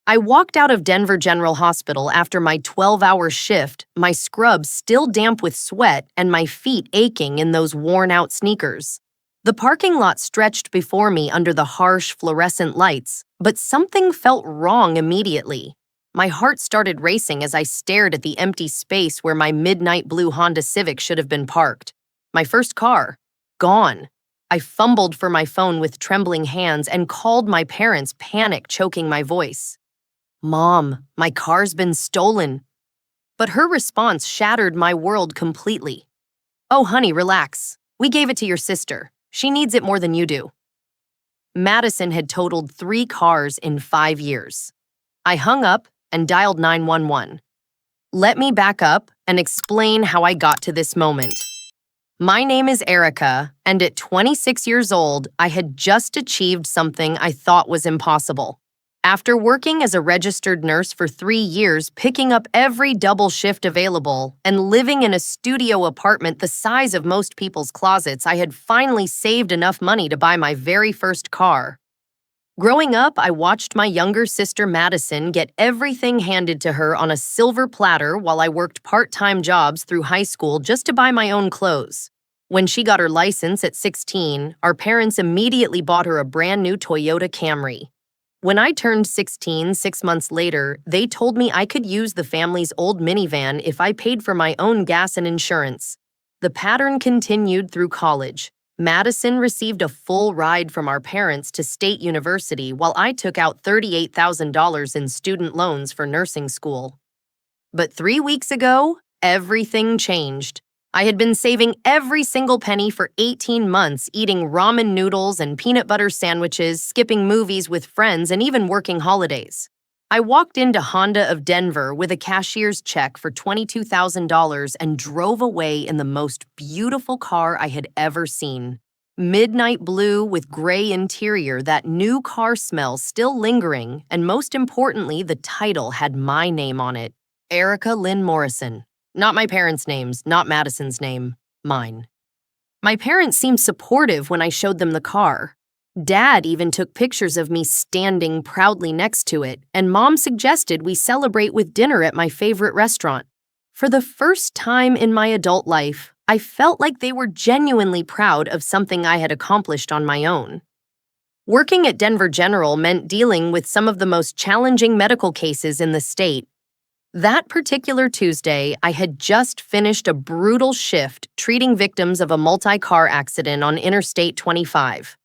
I walked out of Denver General Hospital after my 12-hour shift, my scrubs still damp with sweat and my feet aching in those worn-out sneakers. The parking lot stretched before me under the harsh fluorescent lights, but something felt wrong immediately. My heart started racing as I stared at the empty space where my midnight blue Honda Civic should have been parked. My first car. Gone. I fumbled for my phone with trembling hands and called my parents, panic choking my voice. "Mom, my car's been stolen." But her response shattered my world completely. "Oh, honey, relax. We gave it to your sister. She needs it more than you do." Madison had totaled 3 cars in 5 years. I hung up and dialed 911. Let me back up and explain how I got to this moment. My name is Erica, and at 26 years old, I had just achieved something I thought was impossible. After working as a registered nurse for 3 years, picking up every double shift available, and living in a studio apartment the size of most people's closets, I had finally saved enough money to buy my very first car. Growing up, I watched my younger sister Madison get everything handed to her on a silver platter while I worked part-time jobs through high school just to buy my own clothes. When she got her license at 16, our parents immediately bought her a brand new Toyota Camry. When I turned 16 6 months later, they told me I could use the family's old minivan if I paid for my own gas and insurance. The pattern continued through college. Madison received a full ride from our parents to State University while I took out $38,000 in student loans for nursing school. But 3 weeks ago, everything changed. I had been saving every single penny for 18 months, eating ramen noodles and peanut butter sandwiches, skipping movies with friends, and even working holidays. I walked into Honda of Denver with a cashier's check for $22,000 and drove away in the most beautiful car I had ever seen. Midnight blue with gray interior, that new car smell still lingering, and most importantly, the title had my name on it. Erica Lynn Morrison. Not my parents' names, not Madison's name, mine. My parents seemed supportive when I showed them the car. Dad even took pictures of me standing proudly next to it, and Mom suggested we celebrate with dinner at my favorite restaurant. For the first time in my adult life, I felt like they were genuinely proud of something I had accomplished on my own. Working at Denver General meant dealing with some of the most challenging medical cases in the state. That particular Tuesday, I had just finished a brutal shift treating victims of a multi-car accident on Interstate 25.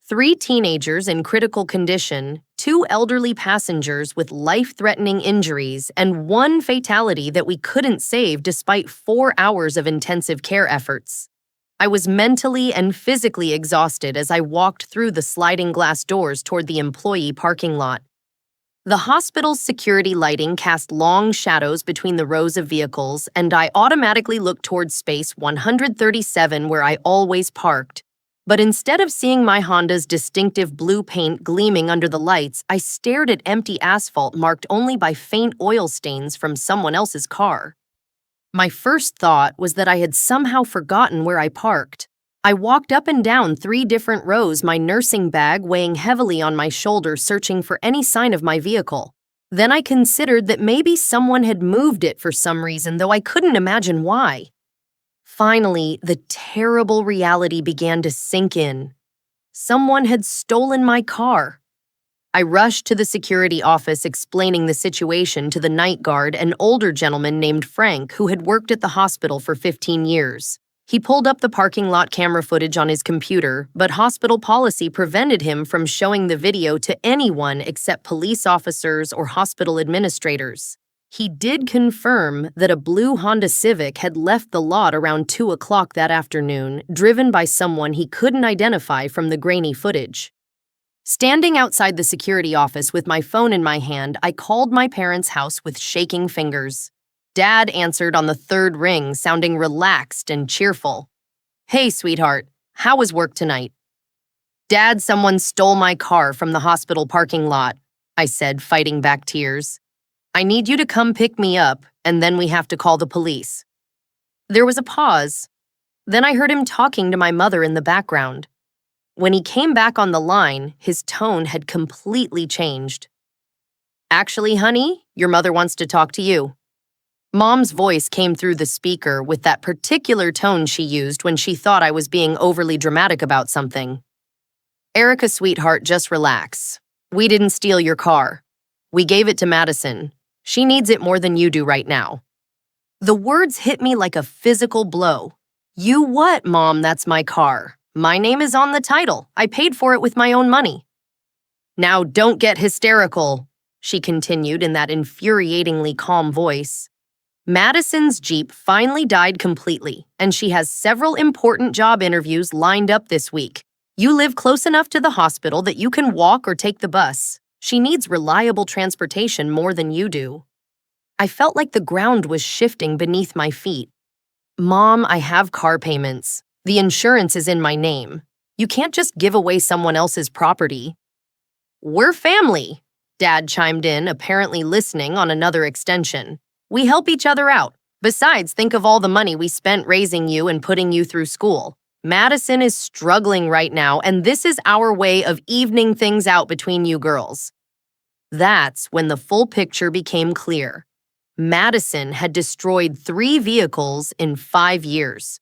3 teenagers in critical condition, 2 elderly passengers with life-threatening injuries, and 1 fatality that we couldn't save despite 4 hours of intensive care efforts. I was mentally and physically exhausted as I walked through the sliding glass doors toward the employee parking lot. The hospital's security lighting cast long shadows between the rows of vehicles, and I automatically looked towards space 137 where I always parked. But instead of seeing my Honda's distinctive blue paint gleaming under the lights, I stared at empty asphalt marked only by faint oil stains from someone else's car. My first thought was that I had somehow forgotten where I parked. I walked up and down 3 different rows, my nursing bag weighing heavily on my shoulder, searching for any sign of my vehicle. Then I considered that maybe someone had moved it for some reason, though I couldn't imagine why. Finally, the terrible reality began to sink in. Someone had stolen my car. I rushed to the security office, explaining the situation to the night guard, an older gentleman named Frank who had worked at the hospital for 15 years. He pulled up the parking lot camera footage on his computer, but hospital policy prevented him from showing the video to anyone except police officers or hospital administrators. He did confirm that a blue Honda Civic had left the lot around 2 o'clock that afternoon, driven by someone he couldn't identify from the grainy footage. Standing outside the security office with my phone in my hand, I called my parents' house with shaking fingers. Dad answered on the 3rd ring, sounding relaxed and cheerful. "Hey, sweetheart, how was work tonight?" "Dad, someone stole my car from the hospital parking lot," I said, fighting back tears. "I need you to come pick me up, and then we have to call the police." There was a pause. Then I heard him talking to my mother in the background. When he came back on the line, his tone had completely changed. Actually, honey, your mother wants to talk to you. Mom's voice came through the speaker with that particular tone she used when she thought I was being overly dramatic about something. Erica, sweetheart, just relax. We didn't steal your car. We gave it to Madison. She needs it more than you do right now. The words hit me like a physical blow. You what, Mom? That's my car. My name is on the title. I paid for it with my own money. Now don't get hysterical, she continued in that infuriatingly calm voice. Madison's Jeep finally died completely, and she has several important job interviews lined up this week. You live close enough to the hospital that you can walk or take the bus. She needs reliable transportation more than you do. I felt like the ground was shifting beneath my feet. Mom, I have car payments. The insurance is in my name. You can't just give away someone else's property. We're family, Dad chimed in, apparently listening on another extension. We help each other out. Besides, think of all the money we spent raising you and putting you through school. Madison is struggling right now, and this is our way of evening things out between you girls. That's when the full picture became clear. Madison had destroyed 3 vehicles in 5 years.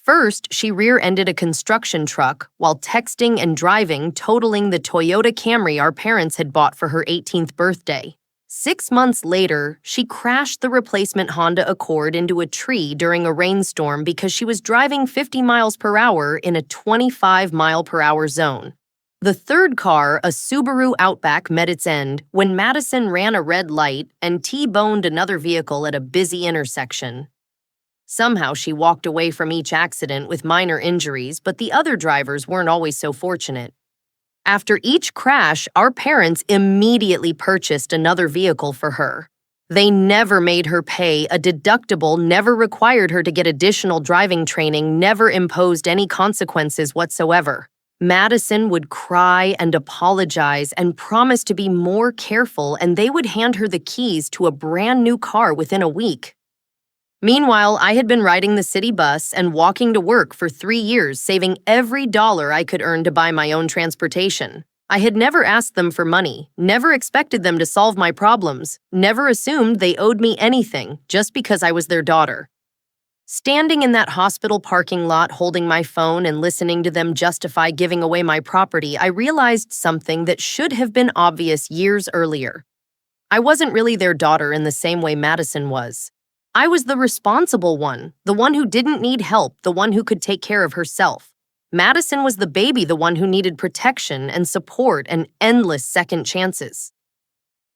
First, she rear-ended a construction truck while texting and driving, totaling the Toyota Camry our parents had bought for her 18th birthday. 6 months later, she crashed the replacement Honda Accord into a tree during a rainstorm because she was driving 50 miles per hour in a 25-mile-per-hour zone. The third car, a Subaru Outback, met its end when Madison ran a red light and T-boned another vehicle at a busy intersection. Somehow she walked away from each accident with minor injuries, but the other drivers weren't always so fortunate. After each crash, our parents immediately purchased another vehicle for her. They never made her pay a deductible, never required her to get additional driving training, never imposed any consequences whatsoever. Madison would cry and apologize and promise to be more careful, and they would hand her the keys to a brand new car within a week. Meanwhile, I had been riding the city bus and walking to work for 3 years, saving every dollar I could earn to buy my own transportation. I had never asked them for money, never expected them to solve my problems, never assumed they owed me anything just because I was their daughter. Standing in that hospital parking lot holding my phone and listening to them justify giving away my property, I realized something that should have been obvious years earlier. I wasn't really their daughter in the same way Madison was. I was the responsible one, the one who didn't need help, the one who could take care of herself. Madison was the baby, the one who needed protection and support and endless second chances.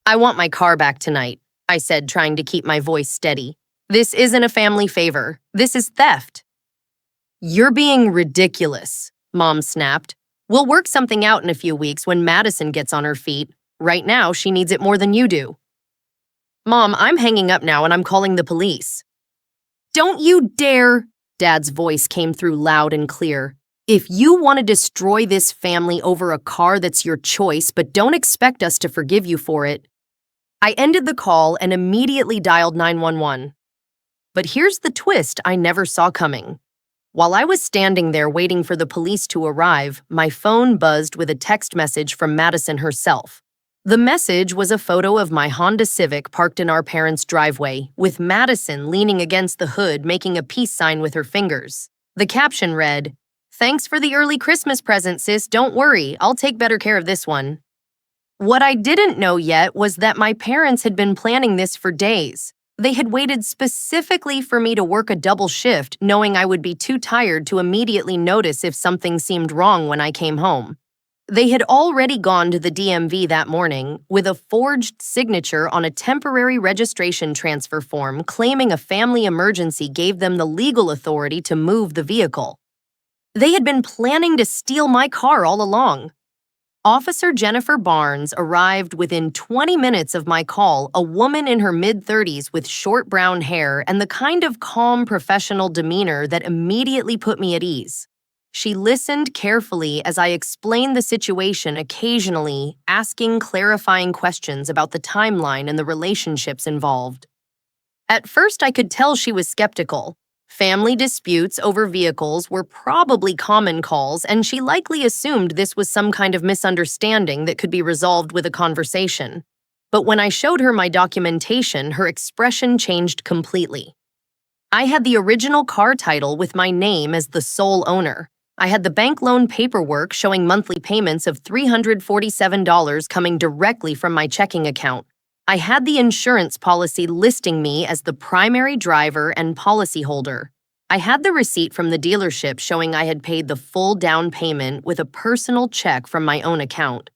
I want my car back tonight, I said, trying to keep my voice steady. This isn't a family favor. This is theft. You're being ridiculous, Mom snapped. We'll work something out in a few weeks when Madison gets on her feet. Right now, she needs it more than you do. Mom, I'm hanging up now and I'm calling the police. Don't you dare! Dad's voice came through loud and clear. If you want to destroy this family over a car, that's your choice, but don't expect us to forgive you for it. I ended the call and immediately dialed 911. But here's the twist I never saw coming. While I was standing there waiting for the police to arrive, my phone buzzed with a text message from Madison herself. The message was a photo of my Honda Civic parked in our parents' driveway, with Madison leaning against the hood making a peace sign with her fingers. The caption read, "Thanks for the early Christmas present, sis. Don't worry, I'll take better care of this one." What I didn't know yet was that my parents had been planning this for days. They had waited specifically for me to work a double shift, knowing I would be too tired to immediately notice if something seemed wrong when I came home. They had already gone to the DMV that morning with a forged signature on a temporary registration transfer form claiming a family emergency gave them the legal authority to move the vehicle. They had been planning to steal my car all along. Officer Jennifer Barnes arrived within 20 minutes of my call, a woman in her mid-30s with short brown hair and the kind of calm professional demeanor that immediately put me at ease. She listened carefully as I explained the situation, occasionally asking clarifying questions about the timeline and the relationships involved. At first, I could tell she was skeptical. Family disputes over vehicles were probably common calls, and she likely assumed this was some kind of misunderstanding that could be resolved with a conversation. But when I showed her my documentation, her expression changed completely. I had the original car title with my name as the sole owner. I had the bank loan paperwork showing monthly payments of $347 coming directly from my checking account. I had the insurance policy listing me as the primary driver and policyholder. I had the receipt from the dealership showing I had paid the full down payment with a personal check from my own account.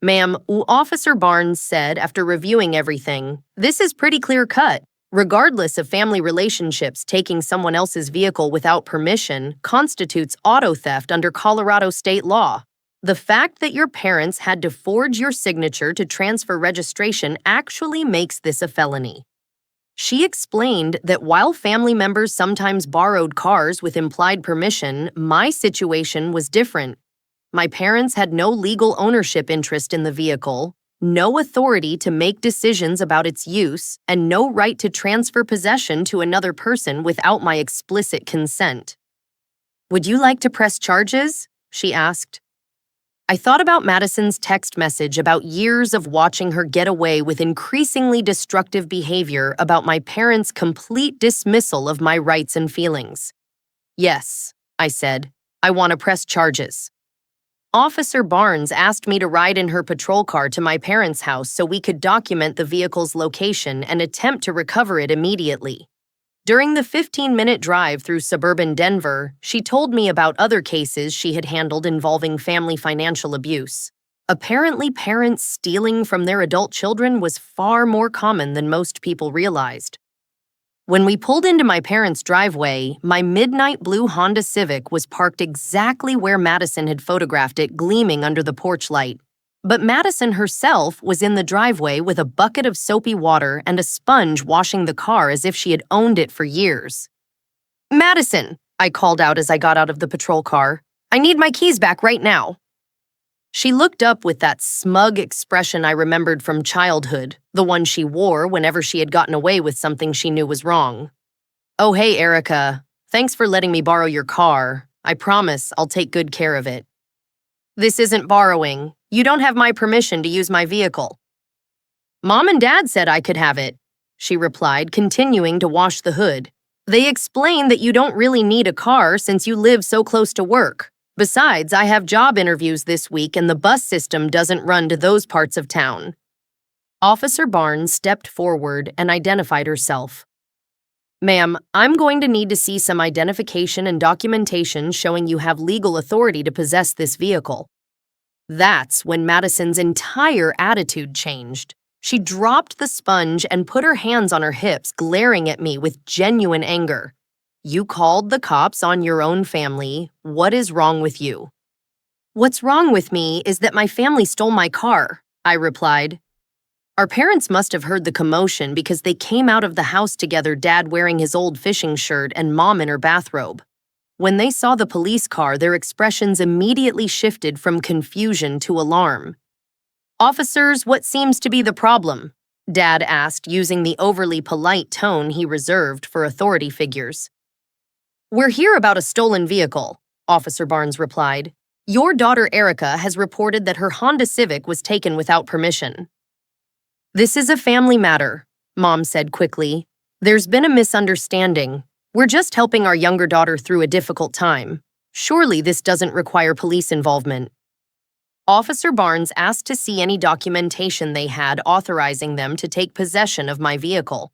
Ma'am, Officer Barnes said after reviewing everything, this is pretty clear-cut. Regardless of family relationships, taking someone else's vehicle without permission constitutes auto theft under Colorado state law. The fact that your parents had to forge your signature to transfer registration actually makes this a felony. She explained that while family members sometimes borrowed cars with implied permission, my situation was different. My parents had no legal ownership interest in the vehicle, no authority to make decisions about its use, and no right to transfer possession to another person without my explicit consent. "Would you like to press charges?" she asked. I thought about Madison's text message about years of watching her get away with increasingly destructive behavior about my parents' complete dismissal of my rights and feelings. "Yes," I said, "I want to press charges." Officer Barnes asked me to ride in her patrol car to my parents' house so we could document the vehicle's location and attempt to recover it immediately. During the 15-minute drive through suburban Denver, she told me about other cases she had handled involving family financial abuse. Apparently, parents stealing from their adult children was far more common than most people realized. When we pulled into my parents' driveway, my midnight blue Honda Civic was parked exactly where Madison had photographed it, gleaming under the porch light. But Madison herself was in the driveway with a bucket of soapy water and a sponge washing the car as if she had owned it for years. "Madison," I called out as I got out of the patrol car, "I need my keys back right now." She looked up with that smug expression I remembered from childhood, the one she wore whenever she had gotten away with something she knew was wrong. "Oh, hey, Erica. Thanks for letting me borrow your car. I promise I'll take good care of it." "This isn't borrowing. You don't have my permission to use my vehicle." "Mom and Dad said I could have it," she replied, continuing to wash the hood. "They explained that you don't really need a car since you live so close to work. Besides, I have job interviews this week and the bus system doesn't run to those parts of town." Officer Barnes stepped forward and identified herself. "Ma'am, I'm going to need to see some identification and documentation showing you have legal authority to possess this vehicle." That's when Madison's entire attitude changed. She dropped the sponge and put her hands on her hips, glaring at me with genuine anger. "You called the cops on your own family. What is wrong with you?" "What's wrong with me is that my family stole my car," I replied. Our parents must have heard the commotion because they came out of the house together, Dad wearing his old fishing shirt and Mom in her bathrobe. When they saw the police car, their expressions immediately shifted from confusion to alarm. "Officers, what seems to be the problem?" Dad asked, using the overly polite tone he reserved for authority figures. "We're here about a stolen vehicle," Officer Barnes replied. "Your daughter Erica has reported that her Honda Civic was taken without permission." "This is a family matter," Mom said quickly. "There's been a misunderstanding. We're just helping our younger daughter through a difficult time. Surely this doesn't require police involvement." Officer Barnes asked to see any documentation they had authorizing them to take possession of my vehicle.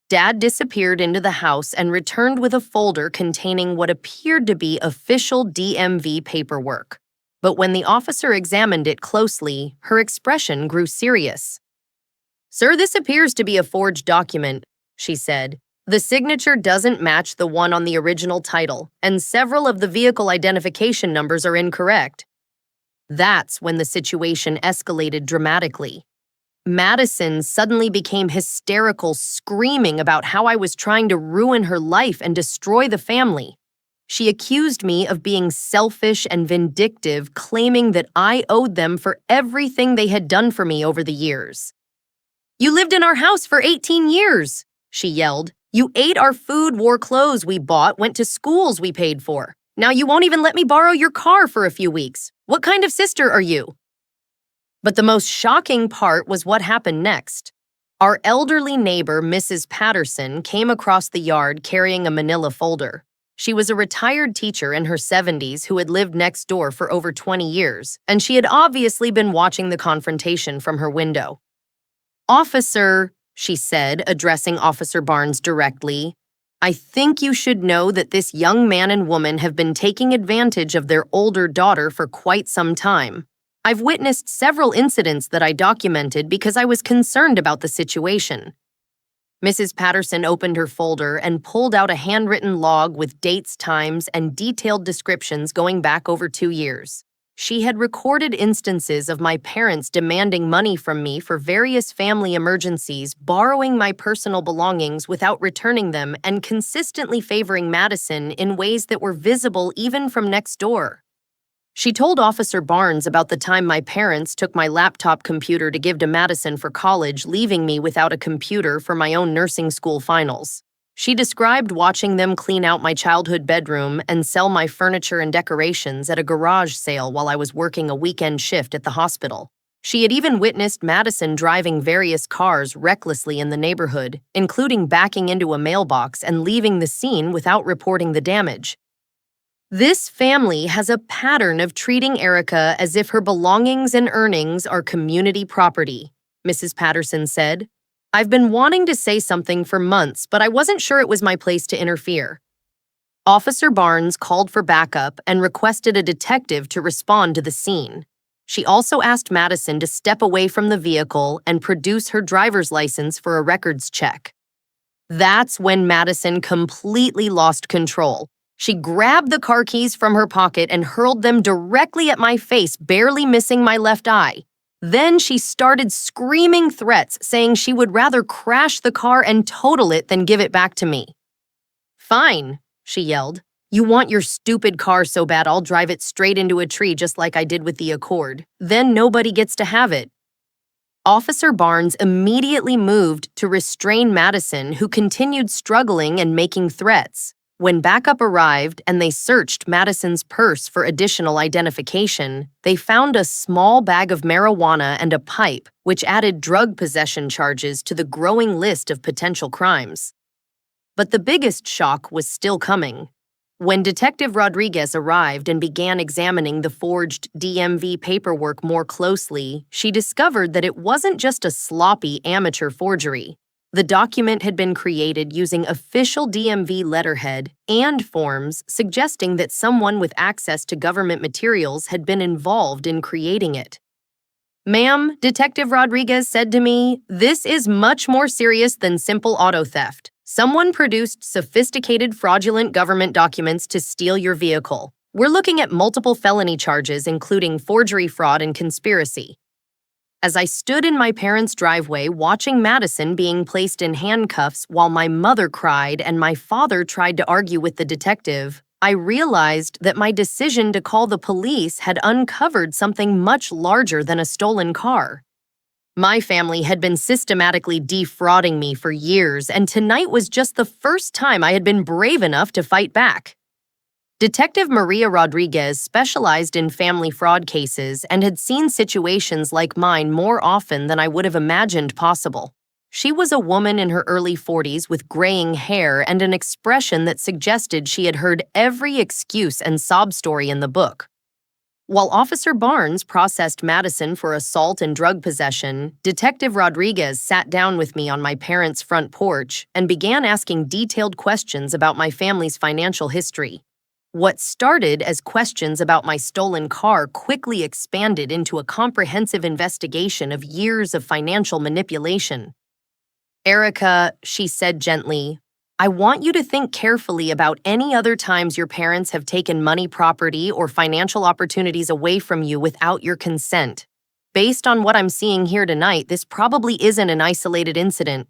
Dad disappeared into the house and returned with a folder containing what appeared to be official DMV paperwork. But when the officer examined it closely, her expression grew serious. "Sir, this appears to be a forged document," she said. "The signature doesn't match the one on the original title, and several of the vehicle identification numbers are incorrect." That's when the situation escalated dramatically. Madison suddenly became hysterical, screaming about how I was trying to ruin her life and destroy the family. She accused me of being selfish and vindictive, claiming that I owed them for everything they had done for me over the years. "You lived in our house for 18 years, she yelled. "You ate our food, wore clothes we bought, went to schools we paid for. Now you won't even let me borrow your car for a few weeks. What kind of sister are you?" But the most shocking part was what happened next. Our elderly neighbor, Mrs. Patterson, came across the yard carrying a manila folder. She was a retired teacher in her 70s who had lived next door for over 20 years, and she had obviously been watching the confrontation from her window. "Officer," she said, addressing Officer Barnes directly, "I think you should know that this young man and woman have been taking advantage of their older daughter for quite some time. I've witnessed several incidents that I documented because I was concerned about the situation." Mrs. Patterson opened her folder and pulled out a handwritten log with dates, times, and detailed descriptions going back over 2 years. She had recorded instances of my parents demanding money from me for various family emergencies, borrowing my personal belongings without returning them, and consistently favoring Madison in ways that were visible even from next door. She told Officer Barnes about the time my parents took my laptop computer to give to Madison for college, leaving me without a computer for my own nursing school finals. She described watching them clean out my childhood bedroom and sell my furniture and decorations at a garage sale while I was working a weekend shift at the hospital. She had even witnessed Madison driving various cars recklessly in the neighborhood, including backing into a mailbox and leaving the scene without reporting the damage. "This family has a pattern of treating Erica as if her belongings and earnings are community property," Mrs. Patterson said. "I've been wanting to say something for months, but I wasn't sure it was my place to interfere." Officer Barnes called for backup and requested a detective to respond to the scene. She also asked Madison to step away from the vehicle and produce her driver's license for a records check. That's when Madison completely lost control. She grabbed the car keys from her pocket and hurled them directly at my face, barely missing my left eye. Then she started screaming threats, saying she would rather crash the car and total it than give it back to me. "Fine," she yelled. "You want your stupid car so bad I'll drive it straight into a tree just like I did with the Accord. Then nobody gets to have it." Officer Barnes immediately moved to restrain Madison, who continued struggling and making threats. When backup arrived and they searched Madison's purse for additional identification, they found a small bag of marijuana and a pipe, which added drug possession charges to the growing list of potential crimes. But the biggest shock was still coming. When Detective Rodriguez arrived and began examining the forged DMV paperwork more closely, she discovered that it wasn't just a sloppy amateur forgery. The document had been created using official DMV letterhead and forms suggesting that someone with access to government materials had been involved in creating it. "Ma'am," Detective Rodriguez said to me, "this is much more serious than simple auto theft. Someone produced sophisticated fraudulent government documents to steal your vehicle. We're looking at multiple felony charges, including forgery, fraud, and conspiracy." As I stood in my parents' driveway watching Madison being placed in handcuffs while my mother cried and my father tried to argue with the detective, I realized that my decision to call the police had uncovered something much larger than a stolen car. My family had been systematically defrauding me for years, and tonight was just the first time I had been brave enough to fight back. Detective Maria Rodriguez specialized in family fraud cases and had seen situations like mine more often than I would have imagined possible. She was a woman in her early 40s with graying hair and an expression that suggested she had heard every excuse and sob story in the book. While Officer Barnes processed Madison for assault and drug possession, Detective Rodriguez sat down with me on my parents' front porch and began asking detailed questions about my family's financial history. What started as questions about my stolen car quickly expanded into a comprehensive investigation of years of financial manipulation. "Erica," she said gently, "I want you to think carefully about any other times your parents have taken money, property, or financial opportunities away from you without your consent. Based on what I'm seeing here tonight, this probably isn't an isolated incident."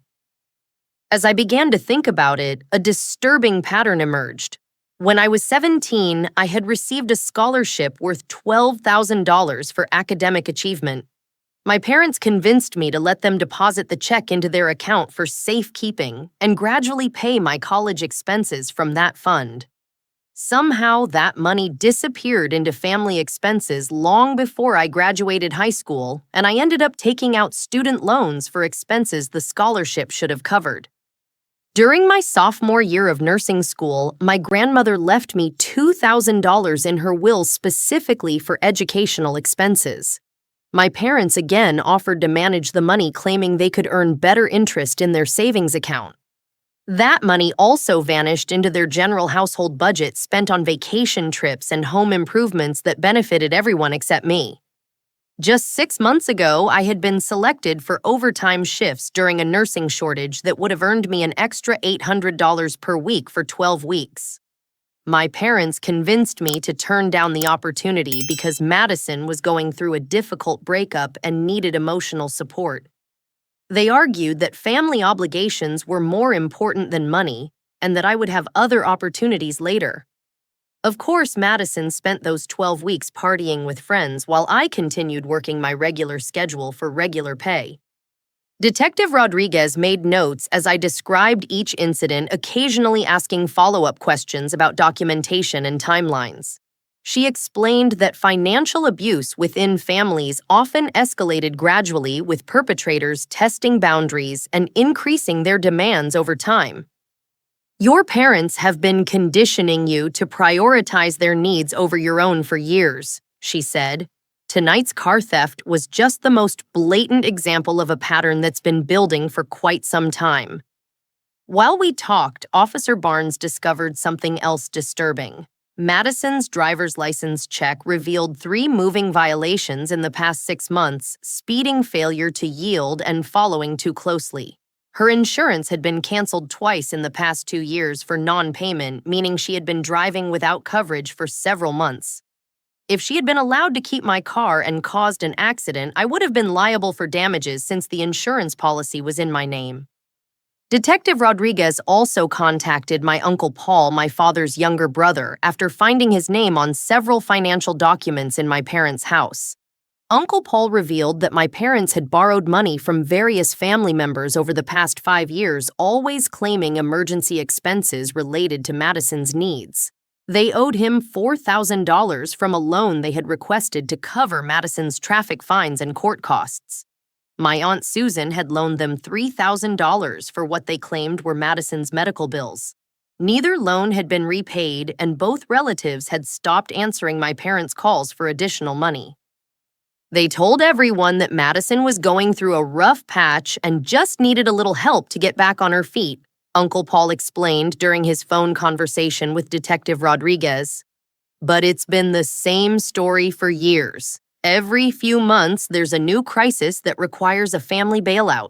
As I began to think about it, a disturbing pattern emerged. When I was 17, I had received a scholarship worth $12,000 for academic achievement. My parents convinced me to let them deposit the check into their account for safekeeping and gradually pay my college expenses from that fund. Somehow, that money disappeared into family expenses long before I graduated high school, and I ended up taking out student loans for expenses the scholarship should have covered. During my sophomore year of nursing school, my grandmother left me $2,000 in her will specifically for educational expenses. My parents again offered to manage the money, claiming they could earn better interest in their savings account. That money also vanished into their general household budget spent on vacation trips and home improvements that benefited everyone except me. Just 6 months ago, I had been selected for overtime shifts during a nursing shortage that would have earned me an extra $800 per week for 12 weeks. My parents convinced me to turn down the opportunity because Madison was going through a difficult breakup and needed emotional support. They argued that family obligations were more important than money and that I would have other opportunities later. Of course, Madison spent those 12 weeks partying with friends while I continued working my regular schedule for regular pay. Detective Rodriguez made notes as I described each incident, occasionally asking follow-up questions about documentation and timelines. She explained that financial abuse within families often escalated gradually, with perpetrators testing boundaries and increasing their demands over time. Your parents have been conditioning you to prioritize their needs over your own for years, she said. Tonight's car theft was just the most blatant example of a pattern that's been building for quite some time. While we talked, Officer Barnes discovered something else disturbing. Madison's driver's license check revealed 3 moving violations in the past 6 months: speeding, failure to yield, and following too closely. Her insurance had been canceled twice in the past 2 years for non-payment, meaning she had been driving without coverage for several months. If she had been allowed to keep my car and caused an accident, I would have been liable for damages since the insurance policy was in my name. Detective Rodriguez also contacted my Uncle Paul, my father's younger brother, after finding his name on several financial documents in my parents' house. Uncle Paul revealed that my parents had borrowed money from various family members over the past 5 years, always claiming emergency expenses related to Madison's needs. They owed him $4,000 from a loan they had requested to cover Madison's traffic fines and court costs. My Aunt Susan had loaned them $3,000 for what they claimed were Madison's medical bills. Neither loan had been repaid, and both relatives had stopped answering my parents' calls for additional money. They told everyone that Madison was going through a rough patch and just needed a little help to get back on her feet, Uncle Paul explained during his phone conversation with Detective Rodriguez. But it's been the same story for years. Every few months, there's a new crisis that requires a family bailout.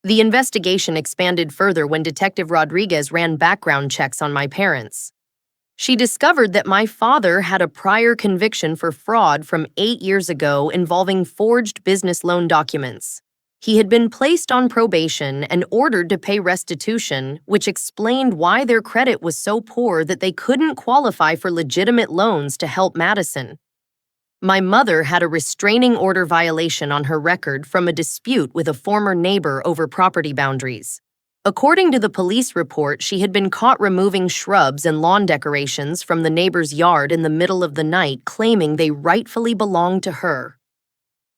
The investigation expanded further when Detective Rodriguez ran background checks on my parents. She discovered that my father had a prior conviction for fraud from 8 years ago involving forged business loan documents. He had been placed on probation and ordered to pay restitution, which explained why their credit was so poor that they couldn't qualify for legitimate loans to help Madison. My mother had a restraining order violation on her record from a dispute with a former neighbor over property boundaries. According to the police report, she had been caught removing shrubs and lawn decorations from the neighbor's yard in the middle of the night, claiming they rightfully belonged to her.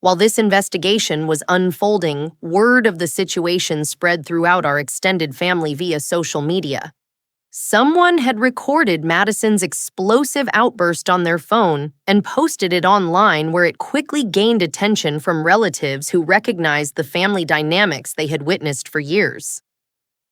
While this investigation was unfolding, word of the situation spread throughout our extended family via social media. Someone had recorded Madison's explosive outburst on their phone and posted it online, where it quickly gained attention from relatives who recognized the family dynamics they had witnessed for years.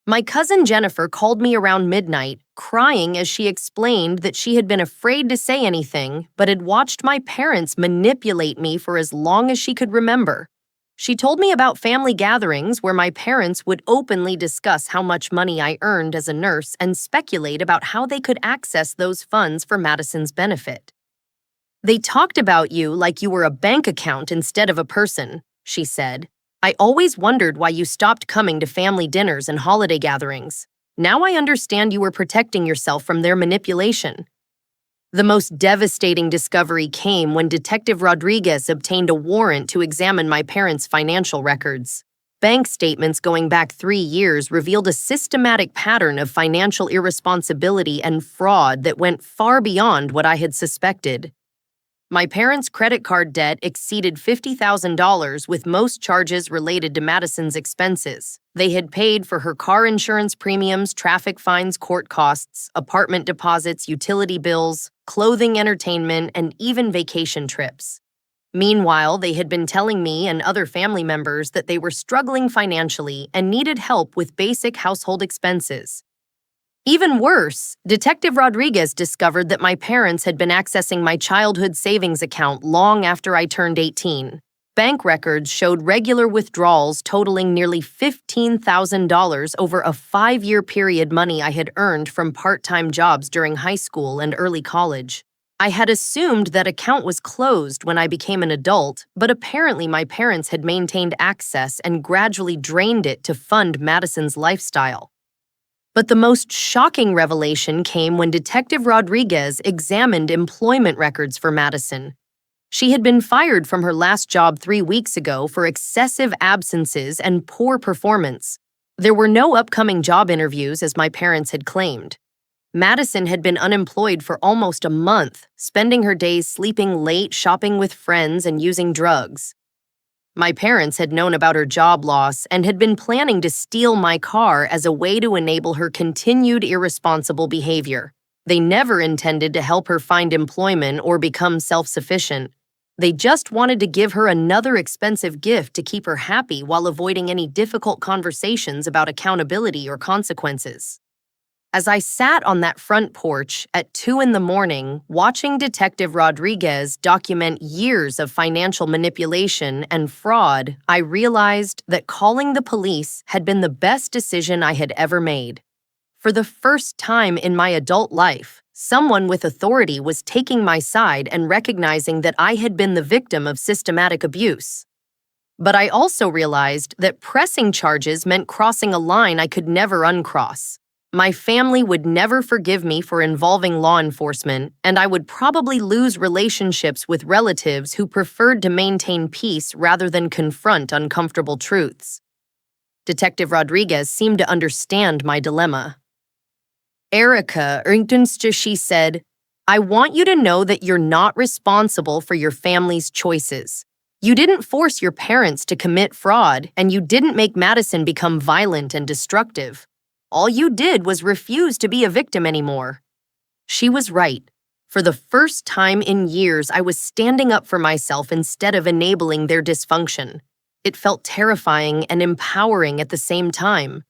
My cousin Jennifer called me around midnight, crying as she explained that she had been afraid to say anything, but had watched my parents manipulate me for as long as she could remember. She told me about family gatherings where my parents would openly discuss how much money I earned as a nurse and speculate about how they could access those funds for Madison's benefit. "They talked about you like you were a bank account instead of a person," she said. "I always wondered why you stopped coming to family dinners and holiday gatherings. Now I understand you were protecting yourself from their manipulation." The most devastating discovery came when Detective Rodriguez obtained a warrant to examine my parents' financial records. Bank statements going back 3 years revealed a systematic pattern of financial irresponsibility and fraud that went far beyond what I had suspected. My parents' credit card debt exceeded $50,000, with most charges related to Madison's expenses. They had paid for her car insurance premiums, traffic fines, court costs, apartment deposits, utility bills, clothing, entertainment, and even vacation trips. Meanwhile, they had been telling me and other family members that they were struggling financially and needed help with basic household expenses. Even worse, Detective Rodriguez discovered that my parents had been accessing my childhood savings account long after I turned 18. Bank records showed regular withdrawals totaling nearly $15,000 over a 5-year period, money I had earned from part-time jobs during high school and early college. I had assumed that account was closed when I became an adult, but apparently my parents had maintained access and gradually drained it to fund Madison's lifestyle. But the most shocking revelation came when Detective Rodriguez examined employment records for Madison. She had been fired from her last job 3 weeks ago for excessive absences and poor performance. There were no upcoming job interviews, as my parents had claimed. Madison had been unemployed for almost a month, spending her days sleeping late, shopping with friends, and using drugs. My parents had known about her job loss and had been planning to steal my car as a way to enable her continued irresponsible behavior. They never intended to help her find employment or become self-sufficient. They just wanted to give her another expensive gift to keep her happy while avoiding any difficult conversations about accountability or consequences. As I sat on that front porch at 2 a.m, watching Detective Rodriguez document years of financial manipulation and fraud, I realized that calling the police had been the best decision I had ever made. For the first time in my adult life, someone with authority was taking my side and recognizing that I had been the victim of systematic abuse. But I also realized that pressing charges meant crossing a line I could never uncross. My family would never forgive me for involving law enforcement, and I would probably lose relationships with relatives who preferred to maintain peace rather than confront uncomfortable truths. Detective Rodriguez seemed to understand my dilemma. "Erica," she said, "I want you to know that you're not responsible for your family's choices. You didn't force your parents to commit fraud, and you didn't make Madison become violent and destructive. All you did was refuse to be a victim anymore." She was right. For the first time in years, I was standing up for myself instead of enabling their dysfunction. It felt terrifying and empowering at the same time.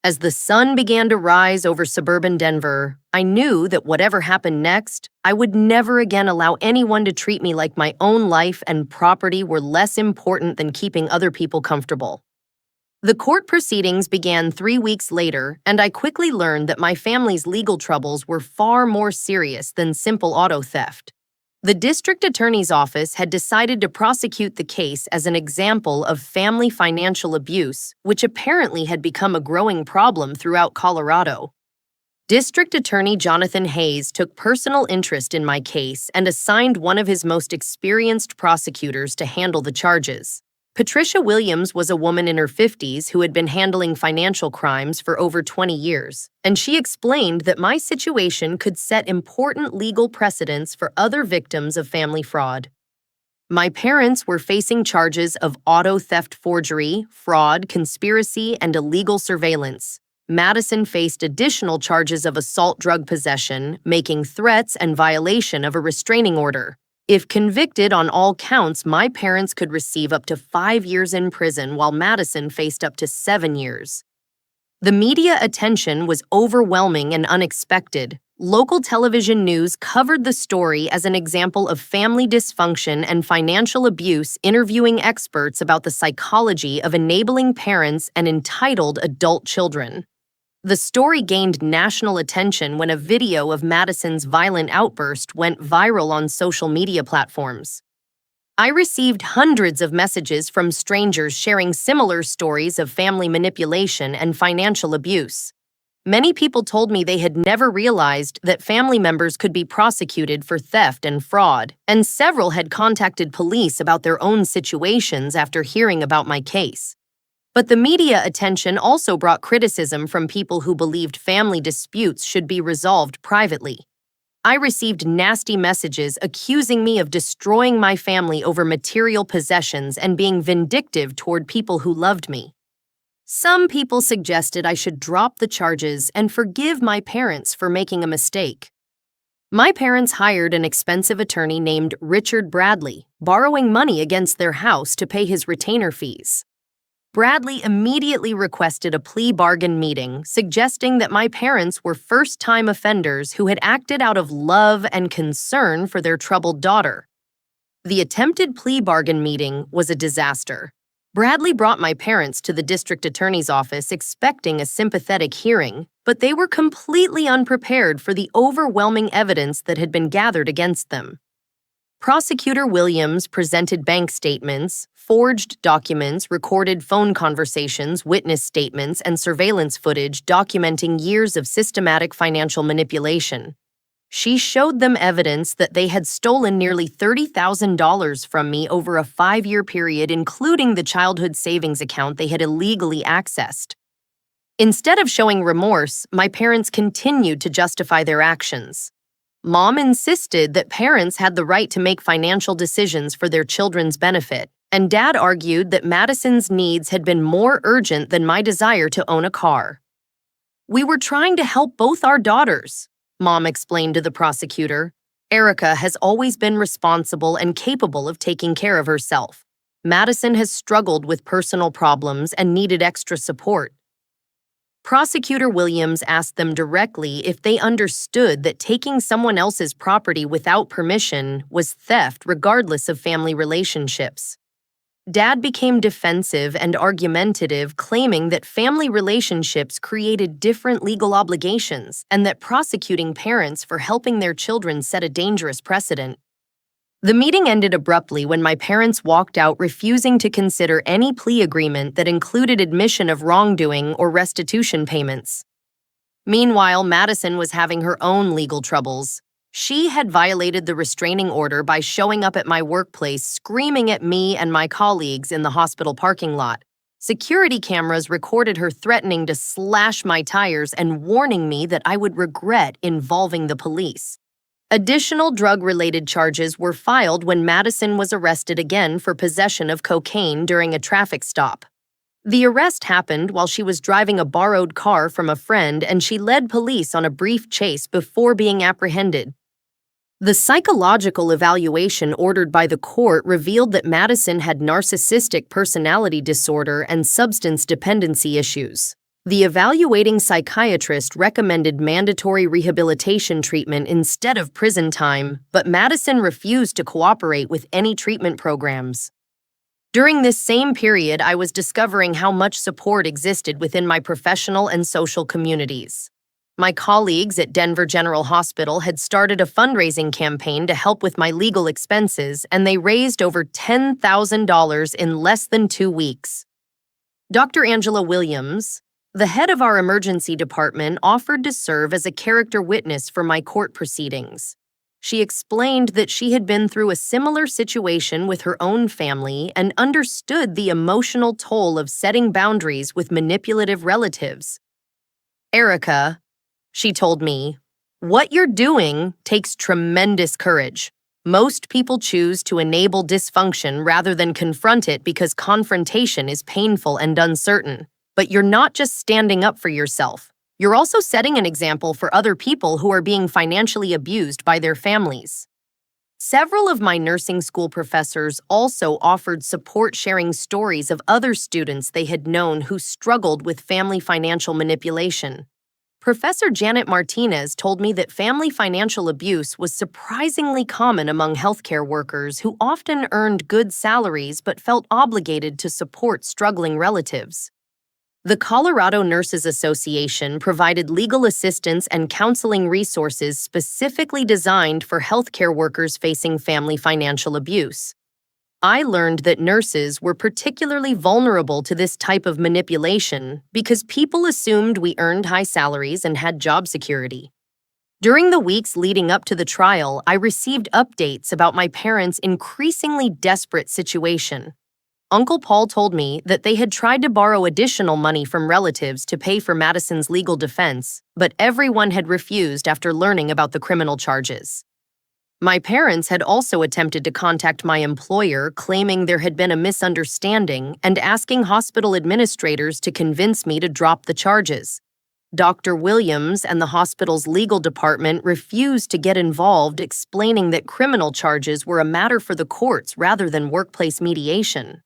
As the sun began to rise over suburban Denver, I knew that whatever happened next, I would never again allow anyone to treat me like my own life and property were less important than keeping other people comfortable. The court proceedings began 3 weeks later, and I quickly learned that my family's legal troubles were far more serious than simple auto theft. The district attorney's office had decided to prosecute the case as an example of family financial abuse, which apparently had become a growing problem throughout Colorado. District Attorney Jonathan Hayes took personal interest in my case and assigned one of his most experienced prosecutors to handle the charges. Patricia Williams was a woman in her 50s who had been handling financial crimes for over 20 years, and she explained that my situation could set important legal precedents for other victims of family fraud. My parents were facing charges of auto theft, forgery, fraud, conspiracy, and illegal surveillance. Madison faced additional charges of assault, drug possession, making threats, and violation of a restraining order. If convicted on all counts, my parents could receive up to 5 years in prison, while Madison faced up to 7 years. The media attention was overwhelming and unexpected. Local television news covered the story as an example of family dysfunction and financial abuse, interviewing experts about the psychology of enabling parents and entitled adult children. The story gained national attention when a video of Madison's violent outburst went viral on social media platforms. I received hundreds of messages from strangers sharing similar stories of family manipulation and financial abuse. Many people told me they had never realized that family members could be prosecuted for theft and fraud, and several had contacted police about their own situations after hearing about my case. But the media attention also brought criticism from people who believed family disputes should be resolved privately. I received nasty messages accusing me of destroying my family over material possessions and being vindictive toward people who loved me. Some people suggested I should drop the charges and forgive my parents for making a mistake. My parents hired an expensive attorney named Richard Bradley, borrowing money against their house to pay his retainer fees. Bradley immediately requested a plea bargain meeting, suggesting that my parents were first-time offenders who had acted out of love and concern for their troubled daughter. The attempted plea bargain meeting was a disaster. Bradley brought my parents to the district attorney's office expecting a sympathetic hearing, but they were completely unprepared for the overwhelming evidence that had been gathered against them. Prosecutor Williams presented bank statements, forged documents, recorded phone conversations, witness statements, and surveillance footage documenting years of systematic financial manipulation. She showed them evidence that they had stolen nearly $30,000 from me over a 5-year period, including the childhood savings account they had illegally accessed. Instead of showing remorse, my parents continued to justify their actions. Mom insisted that parents had the right to make financial decisions for their children's benefit, and Dad argued that Madison's needs had been more urgent than my desire to own a car. "We were trying to help both our daughters," Mom explained to the prosecutor. "Erica has always been responsible and capable of taking care of herself. Madison has struggled with personal problems and needed extra support." Prosecutor Williams asked them directly if they understood that taking someone else's property without permission was theft regardless of family relationships. Dad became defensive and argumentative, claiming that family relationships created different legal obligations and that prosecuting parents for helping their children set a dangerous precedent. The meeting ended abruptly when my parents walked out, refusing to consider any plea agreement that included admission of wrongdoing or restitution payments. Meanwhile, Madison was having her own legal troubles. She had violated the restraining order by showing up at my workplace, screaming at me and my colleagues in the hospital parking lot. Security cameras recorded her threatening to slash my tires and warning me that I would regret involving the police. Additional drug-related charges were filed when Madison was arrested again for possession of cocaine during a traffic stop. The arrest happened while she was driving a borrowed car from a friend, and she led police on a brief chase before being apprehended. The psychological evaluation ordered by the court revealed that Madison had narcissistic personality disorder and substance dependency issues. The evaluating psychiatrist recommended mandatory rehabilitation treatment instead of prison time, but Madison refused to cooperate with any treatment programs. During this same period, I was discovering how much support existed within my professional and social communities. My colleagues at Denver General Hospital had started a fundraising campaign to help with my legal expenses, and they raised over $10,000 in less than 2 weeks. Dr. Angela Williams, the head of our emergency department, offered to serve as a character witness for my court proceedings. She explained that she had been through a similar situation with her own family and understood the emotional toll of setting boundaries with manipulative relatives. "Erica," she told me, "what you're doing takes tremendous courage. Most people choose to enable dysfunction rather than confront it because confrontation is painful and uncertain. But you're not just standing up for yourself. You're also setting an example for other people who are being financially abused by their families." Several of my nursing school professors also offered support, sharing stories of other students they had known who struggled with family financial manipulation. Professor Janet Martinez told me that family financial abuse was surprisingly common among healthcare workers who often earned good salaries but felt obligated to support struggling relatives. The Colorado Nurses Association provided legal assistance and counseling resources specifically designed for healthcare workers facing family financial abuse. I learned that nurses were particularly vulnerable to this type of manipulation because people assumed we earned high salaries and had job security. During the weeks leading up to the trial, I received updates about my parents' increasingly desperate situation. Uncle Paul told me that they had tried to borrow additional money from relatives to pay for Madison's legal defense, but everyone had refused after learning about the criminal charges. My parents had also attempted to contact my employer, claiming there had been a misunderstanding and asking hospital administrators to convince me to drop the charges. Dr. Williams and the hospital's legal department refused to get involved, explaining that criminal charges were a matter for the courts rather than workplace mediation.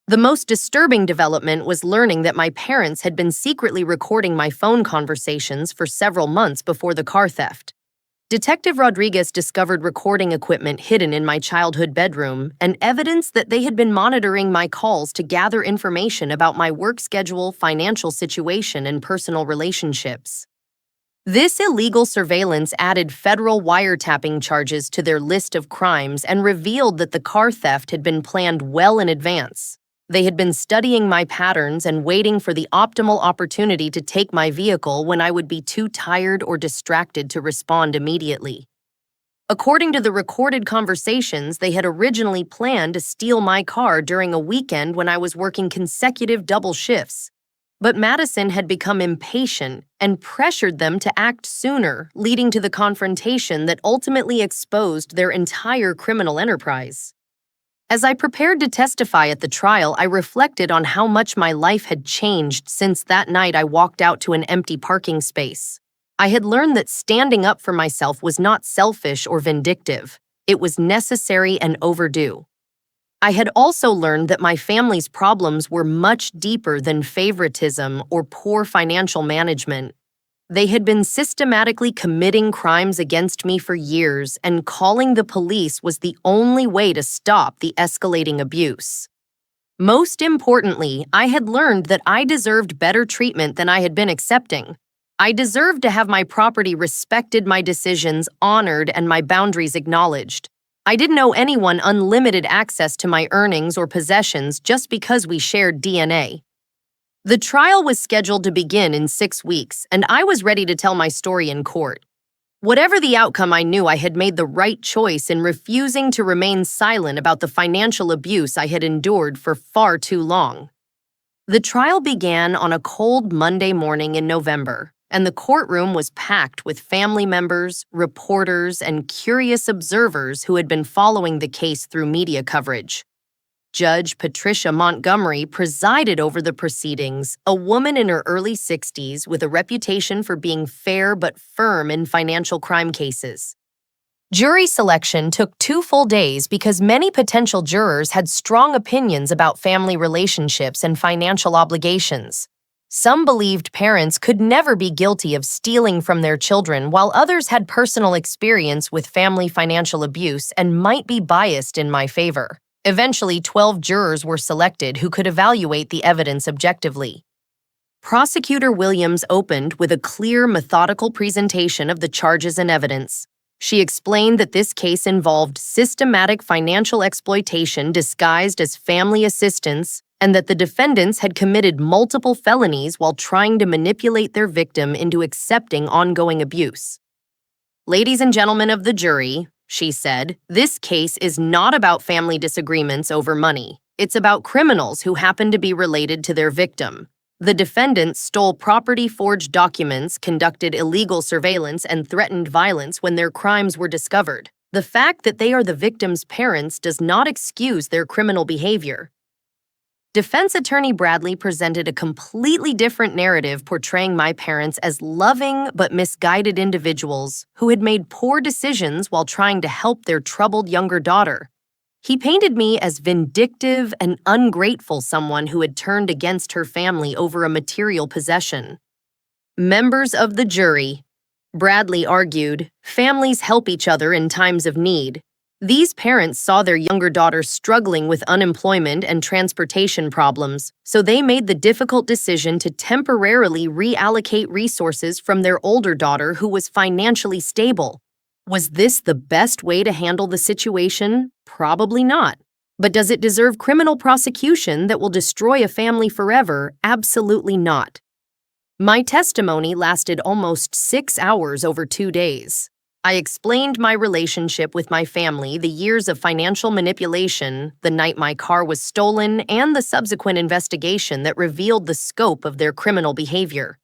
The most disturbing development was learning that my parents had been secretly recording my phone conversations for several months before the car theft. Detective Rodriguez discovered recording equipment hidden in my childhood bedroom and evidence that they had been monitoring my calls to gather information about my work schedule, financial situation, and personal relationships. This illegal surveillance added federal wiretapping charges to their list of crimes and revealed that the car theft had been planned well in advance. They had been studying my patterns and waiting for the optimal opportunity to take my vehicle when I would be too tired or distracted to respond immediately. According to the recorded conversations, they had originally planned to steal my car during a weekend when I was working consecutive double shifts. But Madison had become impatient and pressured them to act sooner, leading to the confrontation that ultimately exposed their entire criminal enterprise. As I prepared to testify at the trial, I reflected on how much my life had changed since that night I walked out to an empty parking space. I had learned that standing up for myself was not selfish or vindictive. It was necessary and overdue. I had also learned that my family's problems were much deeper than favoritism or poor financial management. They had been systematically committing crimes against me for years, and calling the police was the only way to stop the escalating abuse. Most importantly, I had learned that I deserved better treatment than I had been accepting. I deserved to have my property respected, my decisions honored, and my boundaries acknowledged. I didn't owe anyone unlimited access to my earnings or possessions just because we shared DNA. The trial was scheduled to begin in 6 weeks, and I was ready to tell my story in court. Whatever the outcome, I knew I had made the right choice in refusing to remain silent about the financial abuse I had endured for far too long. The trial began on a cold Monday morning in November, and the courtroom was packed with family members, reporters, and curious observers who had been following the case through media coverage. Judge Patricia Montgomery presided over the proceedings, a woman in her early 60s with a reputation for being fair but firm in financial crime cases. Jury selection took 2 full days because many potential jurors had strong opinions about family relationships and financial obligations. Some believed parents could never be guilty of stealing from their children, while others had personal experience with family financial abuse and might be biased in my favor. Eventually, 12 jurors were selected who could evaluate the evidence objectively. Prosecutor Williams opened with a clear, methodical presentation of the charges and evidence. She explained that this case involved systematic financial exploitation disguised as family assistance, and that the defendants had committed multiple felonies while trying to manipulate their victim into accepting ongoing abuse. "Ladies and gentlemen of the jury," she said, "this case is not about family disagreements over money. It's about criminals who happen to be related to their victim. The defendants stole property, forged documents, conducted illegal surveillance, and threatened violence when their crimes were discovered. The fact that they are the victim's parents does not excuse their criminal behavior." Defense attorney Bradley presented a completely different narrative, portraying my parents as loving but misguided individuals who had made poor decisions while trying to help their troubled younger daughter. He painted me as vindictive and ungrateful, someone who had turned against her family over a material possession. "Members of the jury," Bradley argued, "families help each other in times of need. These parents saw their younger daughter struggling with unemployment and transportation problems, so they made the difficult decision to temporarily reallocate resources from their older daughter who was financially stable. Was this the best way to handle the situation? Probably not. But does it deserve criminal prosecution that will destroy a family forever? Absolutely not." My testimony lasted almost 6 hours over 2 days. I explained my relationship with my family, the years of financial manipulation, the night my car was stolen, and the subsequent investigation that revealed the scope of their criminal behavior.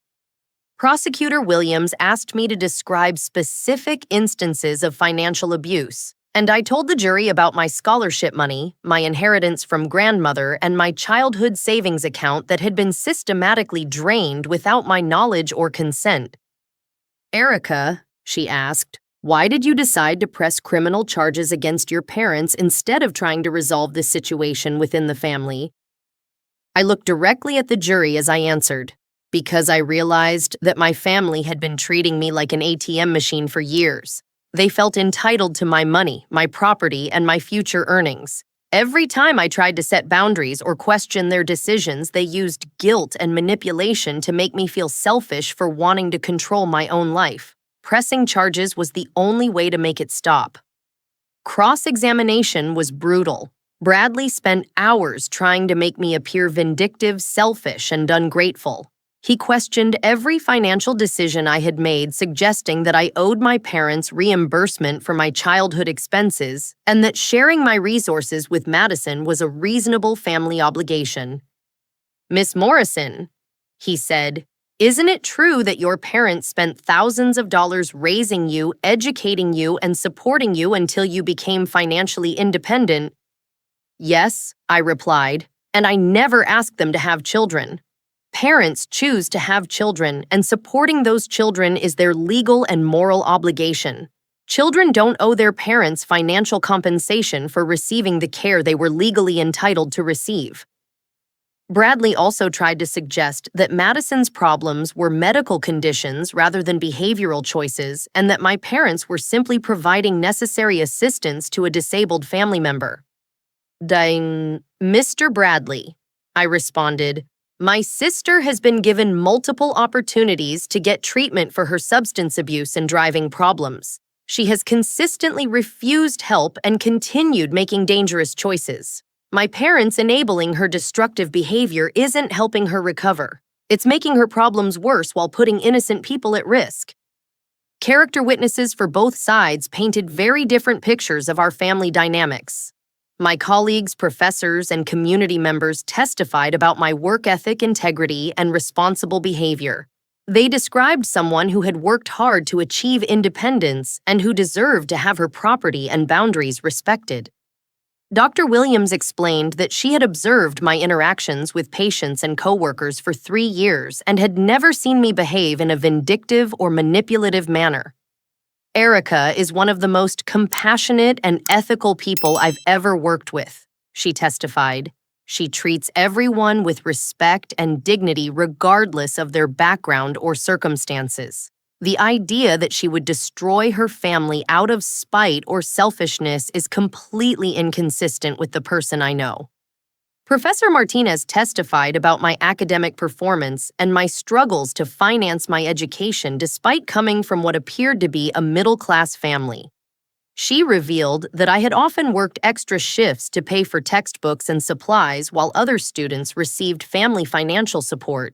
Prosecutor Williams asked me to describe specific instances of financial abuse, and I told the jury about my scholarship money, my inheritance from grandmother, and my childhood savings account that had been systematically drained without my knowledge or consent. "Erica," she asked, "why did you decide to press criminal charges against your parents instead of trying to resolve this situation within the family?" I looked directly at the jury as I answered, "Because I realized that my family had been treating me like an ATM machine for years. They felt entitled to my money, my property, and my future earnings. Every time I tried to set boundaries or question their decisions, they used guilt and manipulation to make me feel selfish for wanting to control my own life. Pressing charges was the only way to make it stop." Cross-examination was brutal. Bradley spent hours trying to make me appear vindictive, selfish, and ungrateful. He questioned every financial decision I had made, suggesting that I owed my parents reimbursement for my childhood expenses and that sharing my resources with Madison was a reasonable family obligation. "Miss Morrison," he said, "isn't it true that your parents spent thousands of dollars raising you, educating you, and supporting you until you became financially independent?" "Yes," I replied, "and I never asked them to have children. Parents choose to have children, and supporting those children is their legal and moral obligation. Children don't owe their parents financial compensation for receiving the care they were legally entitled to receive." Bradley also tried to suggest that Madison's problems were medical conditions rather than behavioral choices, and that my parents were simply providing necessary assistance to a disabled family member. "Mr. Bradley," I responded, "my sister has been given multiple opportunities to get treatment for her substance abuse and driving problems. She has consistently refused help and continued making dangerous choices. My parents enabling her destructive behavior isn't helping her recover. It's making her problems worse while putting innocent people at risk." Character witnesses for both sides painted very different pictures of our family dynamics. My colleagues, professors, and community members testified about my work ethic, integrity, and responsible behavior. They described someone who had worked hard to achieve independence and who deserved to have her property and boundaries respected. Dr. Williams explained that she had observed my interactions with patients and coworkers for 3 years and had never seen me behave in a vindictive or manipulative manner. "Erica is one of the most compassionate and ethical people I've ever worked with," she testified. "She treats everyone with respect and dignity regardless of their background or circumstances. The idea that she would destroy her family out of spite or selfishness is completely inconsistent with the person I know." Professor Martinez testified about my academic performance and my struggles to finance my education despite coming from what appeared to be a middle-class family. She revealed that I had often worked extra shifts to pay for textbooks and supplies while other students received family financial support.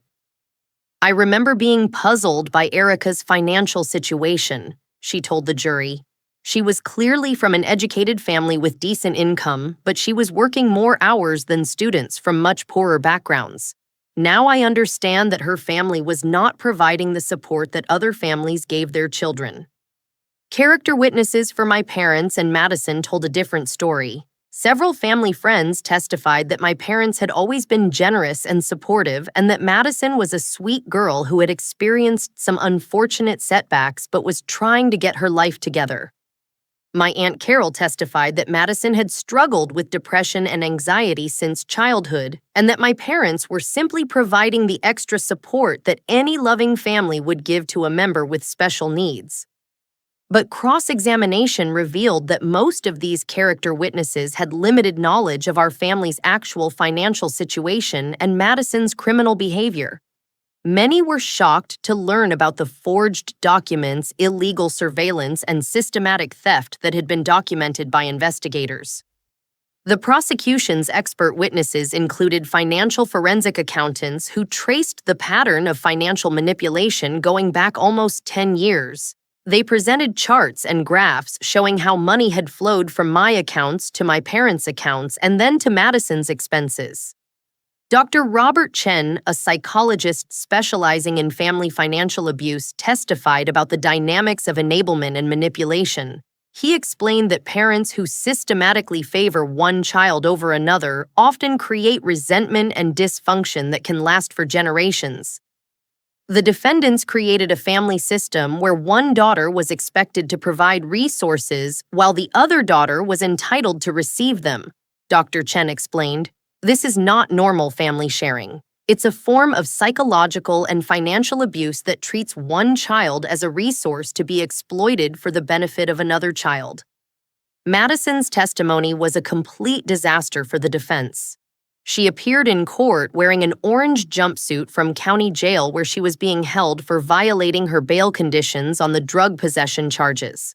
"I remember being puzzled by Erica's financial situation," she told the jury. "She was clearly from an educated family with decent income, but she was working more hours than students from much poorer backgrounds. Now I understand that her family was not providing the support that other families gave their children." Character witnesses for my parents and Madison told a different story. Several family friends testified that my parents had always been generous and supportive, and that Madison was a sweet girl who had experienced some unfortunate setbacks but was trying to get her life together. My Aunt Carol testified that Madison had struggled with depression and anxiety since childhood, and that my parents were simply providing the extra support that any loving family would give to a member with special needs. But cross-examination revealed that most of these character witnesses had limited knowledge of our family's actual financial situation and Madison's criminal behavior. Many were shocked to learn about the forged documents, illegal surveillance, and systematic theft that had been documented by investigators. The prosecution's expert witnesses included financial forensic accountants who traced the pattern of financial manipulation going back almost 10 years. They presented charts and graphs showing how money had flowed from my accounts to my parents' accounts and then to Madison's expenses. Dr. Robert Chen, a psychologist specializing in family financial abuse, testified about the dynamics of enablement and manipulation. He explained that parents who systematically favor one child over another often create resentment and dysfunction that can last for generations. The defendants created a family system where one daughter was expected to provide resources while the other daughter was entitled to receive them, Dr. Chen explained. This is not normal family sharing. It's a form of psychological and financial abuse that treats one child as a resource to be exploited for the benefit of another child. Madison's testimony was a complete disaster for the defense. She appeared in court wearing an orange jumpsuit from county jail where she was being held for violating her bail conditions on the drug possession charges.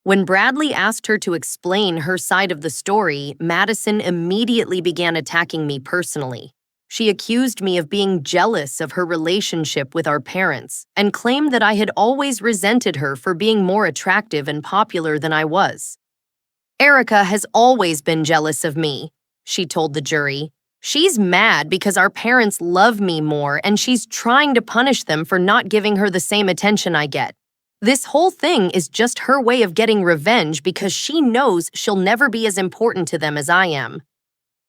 When Bradley asked her to explain her side of the story, Madison immediately began attacking me personally. She accused me of being jealous of her relationship with our parents and claimed that I had always resented her for being more attractive and popular than I was. Erica has always been jealous of me, she told the jury. She's mad because our parents love me more and she's trying to punish them for not giving her the same attention I get. This whole thing is just her way of getting revenge because she knows she'll never be as important to them as I am.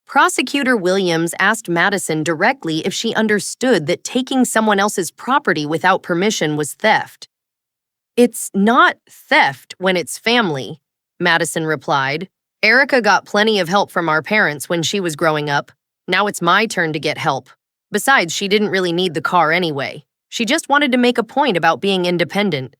Prosecutor Williams asked Madison directly if she understood that taking someone else's property without permission was theft. "It's not theft when it's family," Madison replied. "Erica got plenty of help from our parents when she was growing up. Now it's my turn to get help. Besides, she didn't really need the car anyway. She just wanted to make a point about being independent."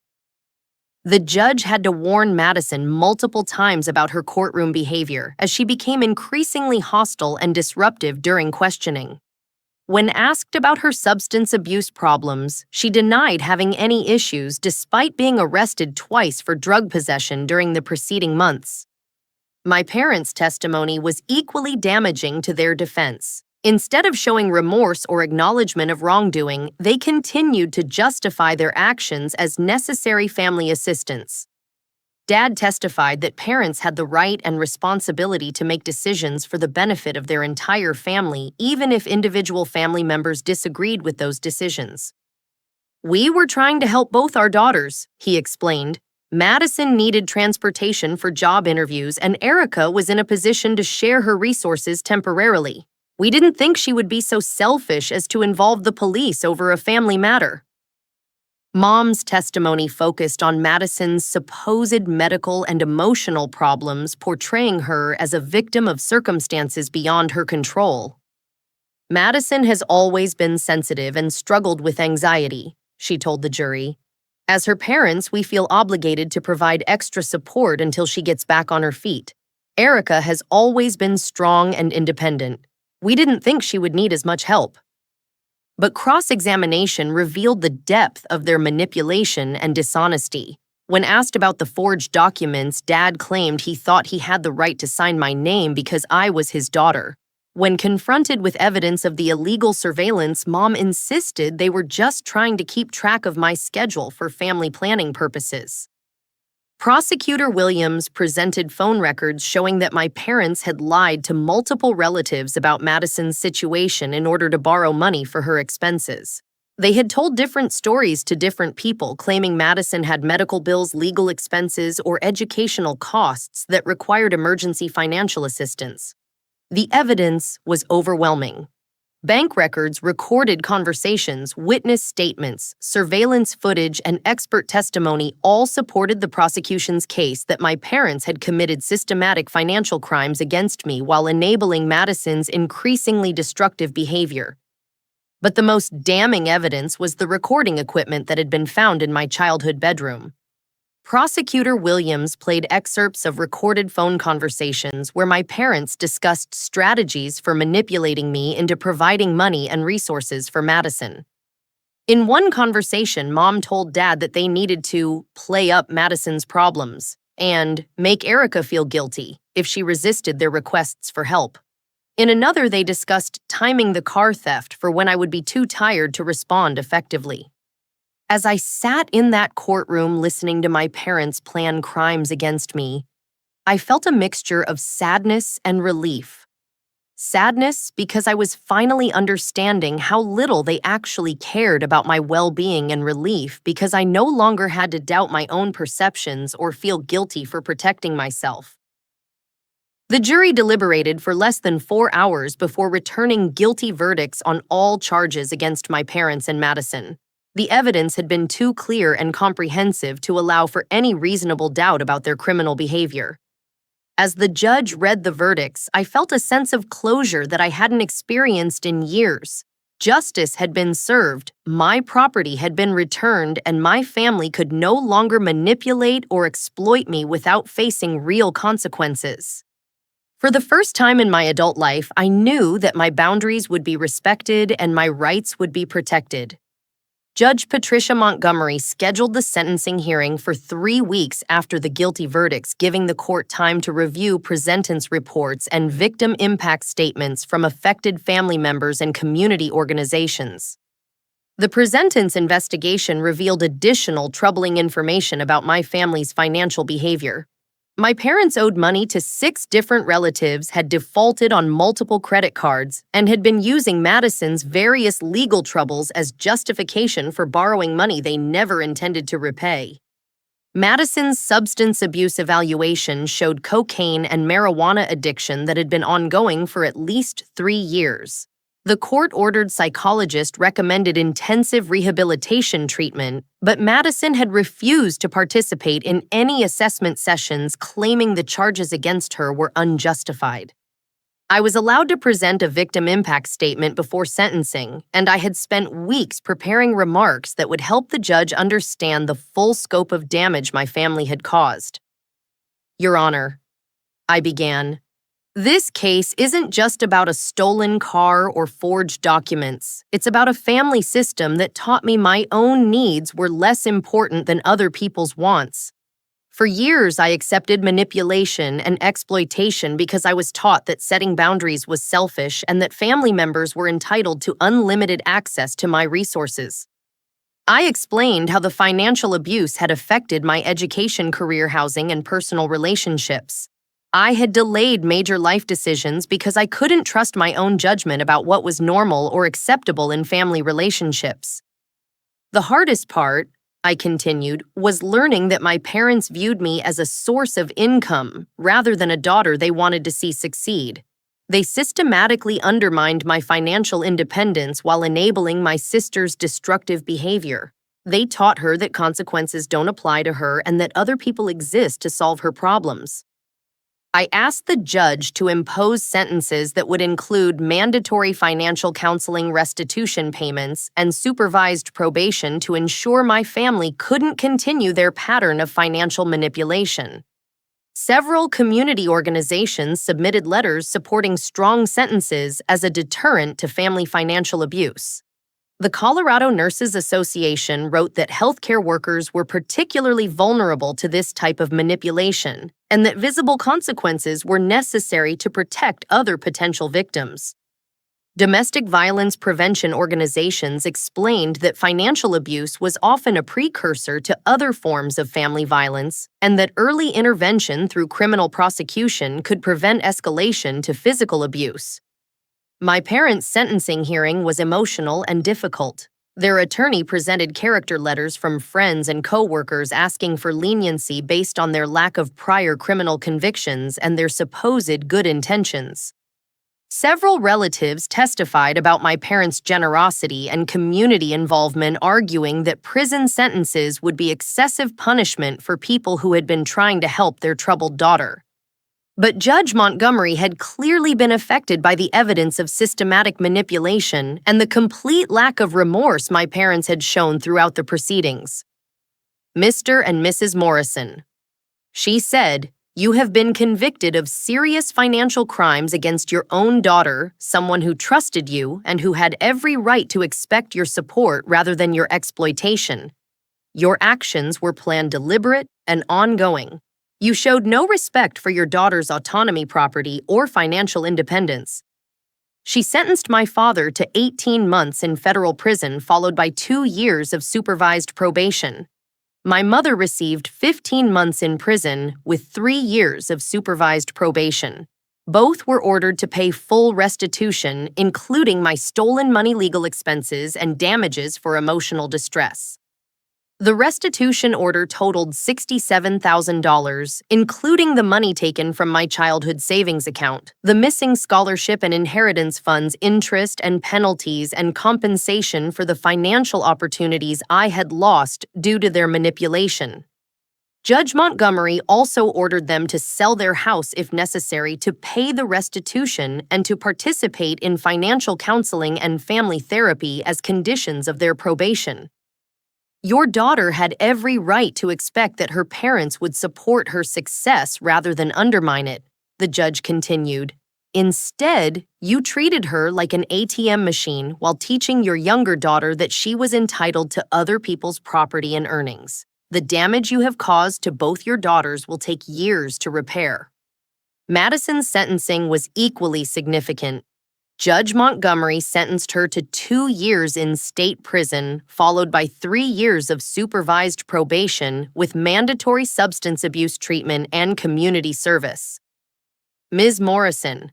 The judge had to warn Madison multiple times about her courtroom behavior as she became increasingly hostile and disruptive during questioning. When asked about her substance abuse problems, she denied having any issues despite being arrested twice for drug possession during the preceding months. My parents' testimony was equally damaging to their defense. Instead of showing remorse or acknowledgement of wrongdoing, they continued to justify their actions as necessary family assistance. Dad testified that parents had the right and responsibility to make decisions for the benefit of their entire family, even if individual family members disagreed with those decisions. "We were trying to help both our daughters," he explained. "Madison needed transportation for job interviews, and Erica was in a position to share her resources temporarily. We didn't think she would be so selfish as to involve the police over a family matter." Mom's testimony focused on Madison's supposed medical and emotional problems, portraying her as a victim of circumstances beyond her control. "Madison has always been sensitive and struggled with anxiety," she told the jury. "As her parents, we feel obligated to provide extra support until she gets back on her feet. Erica has always been strong and independent. We didn't think she would need as much help." But cross-examination revealed the depth of their manipulation and dishonesty. When asked about the forged documents, Dad claimed he thought he had the right to sign my name because I was his daughter. When confronted with evidence of the illegal surveillance, Mom insisted they were just trying to keep track of my schedule for family planning purposes. Prosecutor Williams presented phone records showing that my parents had lied to multiple relatives about Madison's situation in order to borrow money for her expenses. They had told different stories to different people, claiming Madison had medical bills, legal expenses, or educational costs that required emergency financial assistance. The evidence was overwhelming. Bank records, recorded conversations, witness statements, surveillance footage, and expert testimony all supported the prosecution's case that my parents had committed systematic financial crimes against me while enabling Madison's increasingly destructive behavior. But the most damning evidence was the recording equipment that had been found in my childhood bedroom. Prosecutor Williams played excerpts of recorded phone conversations where my parents discussed strategies for manipulating me into providing money and resources for Madison. In one conversation, Mom told Dad that they needed to play up Madison's problems and make Erica feel guilty if she resisted their requests for help. In another, they discussed timing the car theft for when I would be too tired to respond effectively. As I sat in that courtroom listening to my parents plan crimes against me, I felt a mixture of sadness and relief. Sadness because I was finally understanding how little they actually cared about my well-being, and relief because I no longer had to doubt my own perceptions or feel guilty for protecting myself. The jury deliberated for less than 4 hours before returning guilty verdicts on all charges against my parents and Madison. The evidence had been too clear and comprehensive to allow for any reasonable doubt about their criminal behavior. As the judge read the verdicts, I felt a sense of closure that I hadn't experienced in years. Justice had been served, my property had been returned, and my family could no longer manipulate or exploit me without facing real consequences. For the first time in my adult life, I knew that my boundaries would be respected and my rights would be protected. Judge Patricia Montgomery scheduled the sentencing hearing for 3 weeks after the guilty verdicts, giving the court time to review presentence reports and victim impact statements from affected family members and community organizations. The presentence investigation revealed additional troubling information about my family's financial behavior. My parents owed money to 6 different relatives, had defaulted on multiple credit cards, and had been using Madison's various legal troubles as justification for borrowing money they never intended to repay. Madison's substance abuse evaluation showed cocaine and marijuana addiction that had been ongoing for at least 3 years. The court-ordered psychologist recommended intensive rehabilitation treatment, but Madison had refused to participate in any assessment sessions, claiming the charges against her were unjustified. I was allowed to present a victim impact statement before sentencing, and I had spent weeks preparing remarks that would help the judge understand the full scope of damage my family had caused. "Your Honor," I began, "this case isn't just about a stolen car or forged documents. It's about a family system that taught me my own needs were less important than other people's wants. For years, I accepted manipulation and exploitation because I was taught that setting boundaries was selfish and that family members were entitled to unlimited access to my resources. I explained how the financial abuse had affected my education, career, housing, and personal relationships. I had delayed major life decisions because I couldn't trust my own judgment about what was normal or acceptable in family relationships. The hardest part," I continued, "was learning that my parents viewed me as a source of income rather than a daughter they wanted to see succeed. They systematically undermined my financial independence while enabling my sister's destructive behavior. They taught her that consequences don't apply to her and that other people exist to solve her problems." I asked the judge to impose sentences that would include mandatory financial counseling, restitution payments, and supervised probation to ensure my family couldn't continue their pattern of financial manipulation. Several community organizations submitted letters supporting strong sentences as a deterrent to family financial abuse. The Colorado Nurses Association wrote that healthcare workers were particularly vulnerable to this type of manipulation, and that visible consequences were necessary to protect other potential victims. Domestic violence prevention organizations explained that financial abuse was often a precursor to other forms of family violence, and that early intervention through criminal prosecution could prevent escalation to physical abuse. My parents' sentencing hearing was emotional and difficult. Their attorney presented character letters from friends and co-workers asking for leniency based on their lack of prior criminal convictions and their supposed good intentions. Several relatives testified about my parents' generosity and community involvement, arguing that prison sentences would be excessive punishment for people who had been trying to help their troubled daughter. But Judge Montgomery had clearly been affected by the evidence of systematic manipulation and the complete lack of remorse my parents had shown throughout the proceedings. "Mr. and Mrs. Morrison," she said, "you have been convicted of serious financial crimes against your own daughter, someone who trusted you and who had every right to expect your support rather than your exploitation. Your actions were planned, deliberate, and ongoing. You showed no respect for your daughter's autonomy, property, or financial independence." She sentenced my father to 18 months in federal prison, followed by 2 years of supervised probation. My mother received 15 months in prison with 3 years of supervised probation. Both were ordered to pay full restitution, including my stolen money, legal expenses, and damages for emotional distress. The restitution order totaled $67,000, including the money taken from my childhood savings account, the missing scholarship and inheritance funds, interest and penalties, and compensation for the financial opportunities I had lost due to their manipulation. Judge Montgomery also ordered them to sell their house if necessary to pay the restitution and to participate in financial counseling and family therapy as conditions of their probation. Your daughter had every right to expect that her parents would support her success rather than undermine it, the judge continued. Instead, you treated her like an ATM machine while teaching your younger daughter that she was entitled to other people's property and earnings. The damage you have caused to both your daughters will take years to repair. Madison's sentencing was equally significant. Judge Montgomery sentenced her to 2 years in state prison, followed by 3 years of supervised probation with mandatory substance abuse treatment and community service. Ms. Morrison,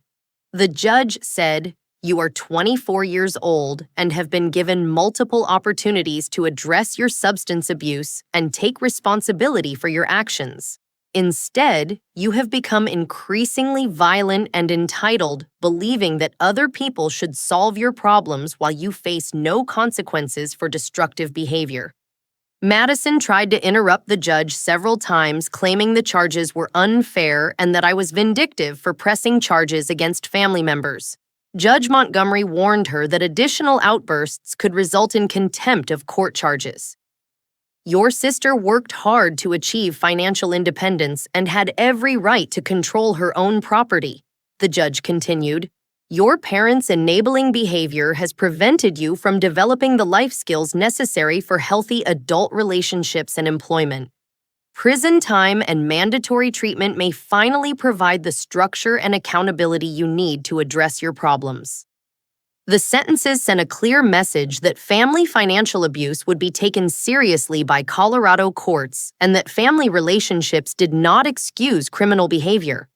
the judge said, you are 24 years old and have been given multiple opportunities to address your substance abuse and take responsibility for your actions. Instead, you have become increasingly violent and entitled, believing that other people should solve your problems while you face no consequences for destructive behavior. Madison tried to interrupt the judge several times, claiming the charges were unfair and that I was vindictive for pressing charges against family members. Judge Montgomery warned her that additional outbursts could result in contempt of court charges. Your sister worked hard to achieve financial independence and had every right to control her own property, the judge continued. Your parents' enabling behavior has prevented you from developing the life skills necessary for healthy adult relationships and employment. Prison time and mandatory treatment may finally provide the structure and accountability you need to address your problems. The sentences sent a clear message that family financial abuse would be taken seriously by Colorado courts and that family relationships did not excuse criminal behavior.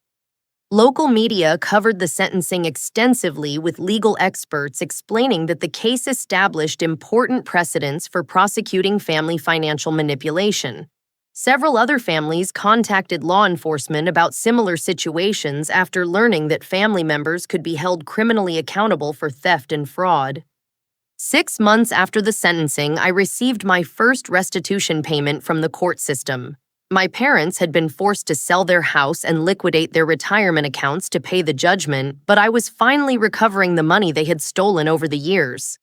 Local media covered the sentencing extensively, with legal experts explaining that the case established important precedents for prosecuting family financial manipulation. Several other families contacted law enforcement about similar situations after learning that family members could be held criminally accountable for theft and fraud. 6 months after the sentencing, I received my first restitution payment from the court system. My parents had been forced to sell their house and liquidate their retirement accounts to pay the judgment, but I was finally recovering the money they had stolen over the years.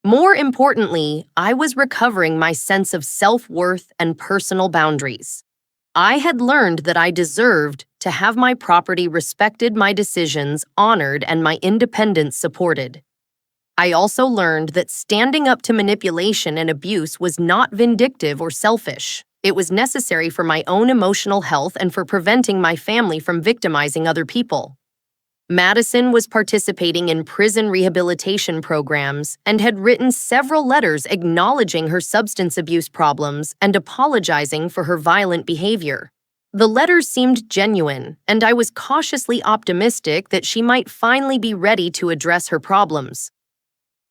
More importantly, I was recovering my sense of self-worth and personal boundaries. I had learned that I deserved to have my property respected, my decisions honored, and my independence supported. I also learned that standing up to manipulation and abuse was not vindictive or selfish. It was necessary for my own emotional health and for preventing my family from victimizing other people. Madison was participating in prison rehabilitation programs and had written several letters acknowledging her substance abuse problems and apologizing for her violent behavior. The letters seemed genuine, and I was cautiously optimistic that she might finally be ready to address her problems.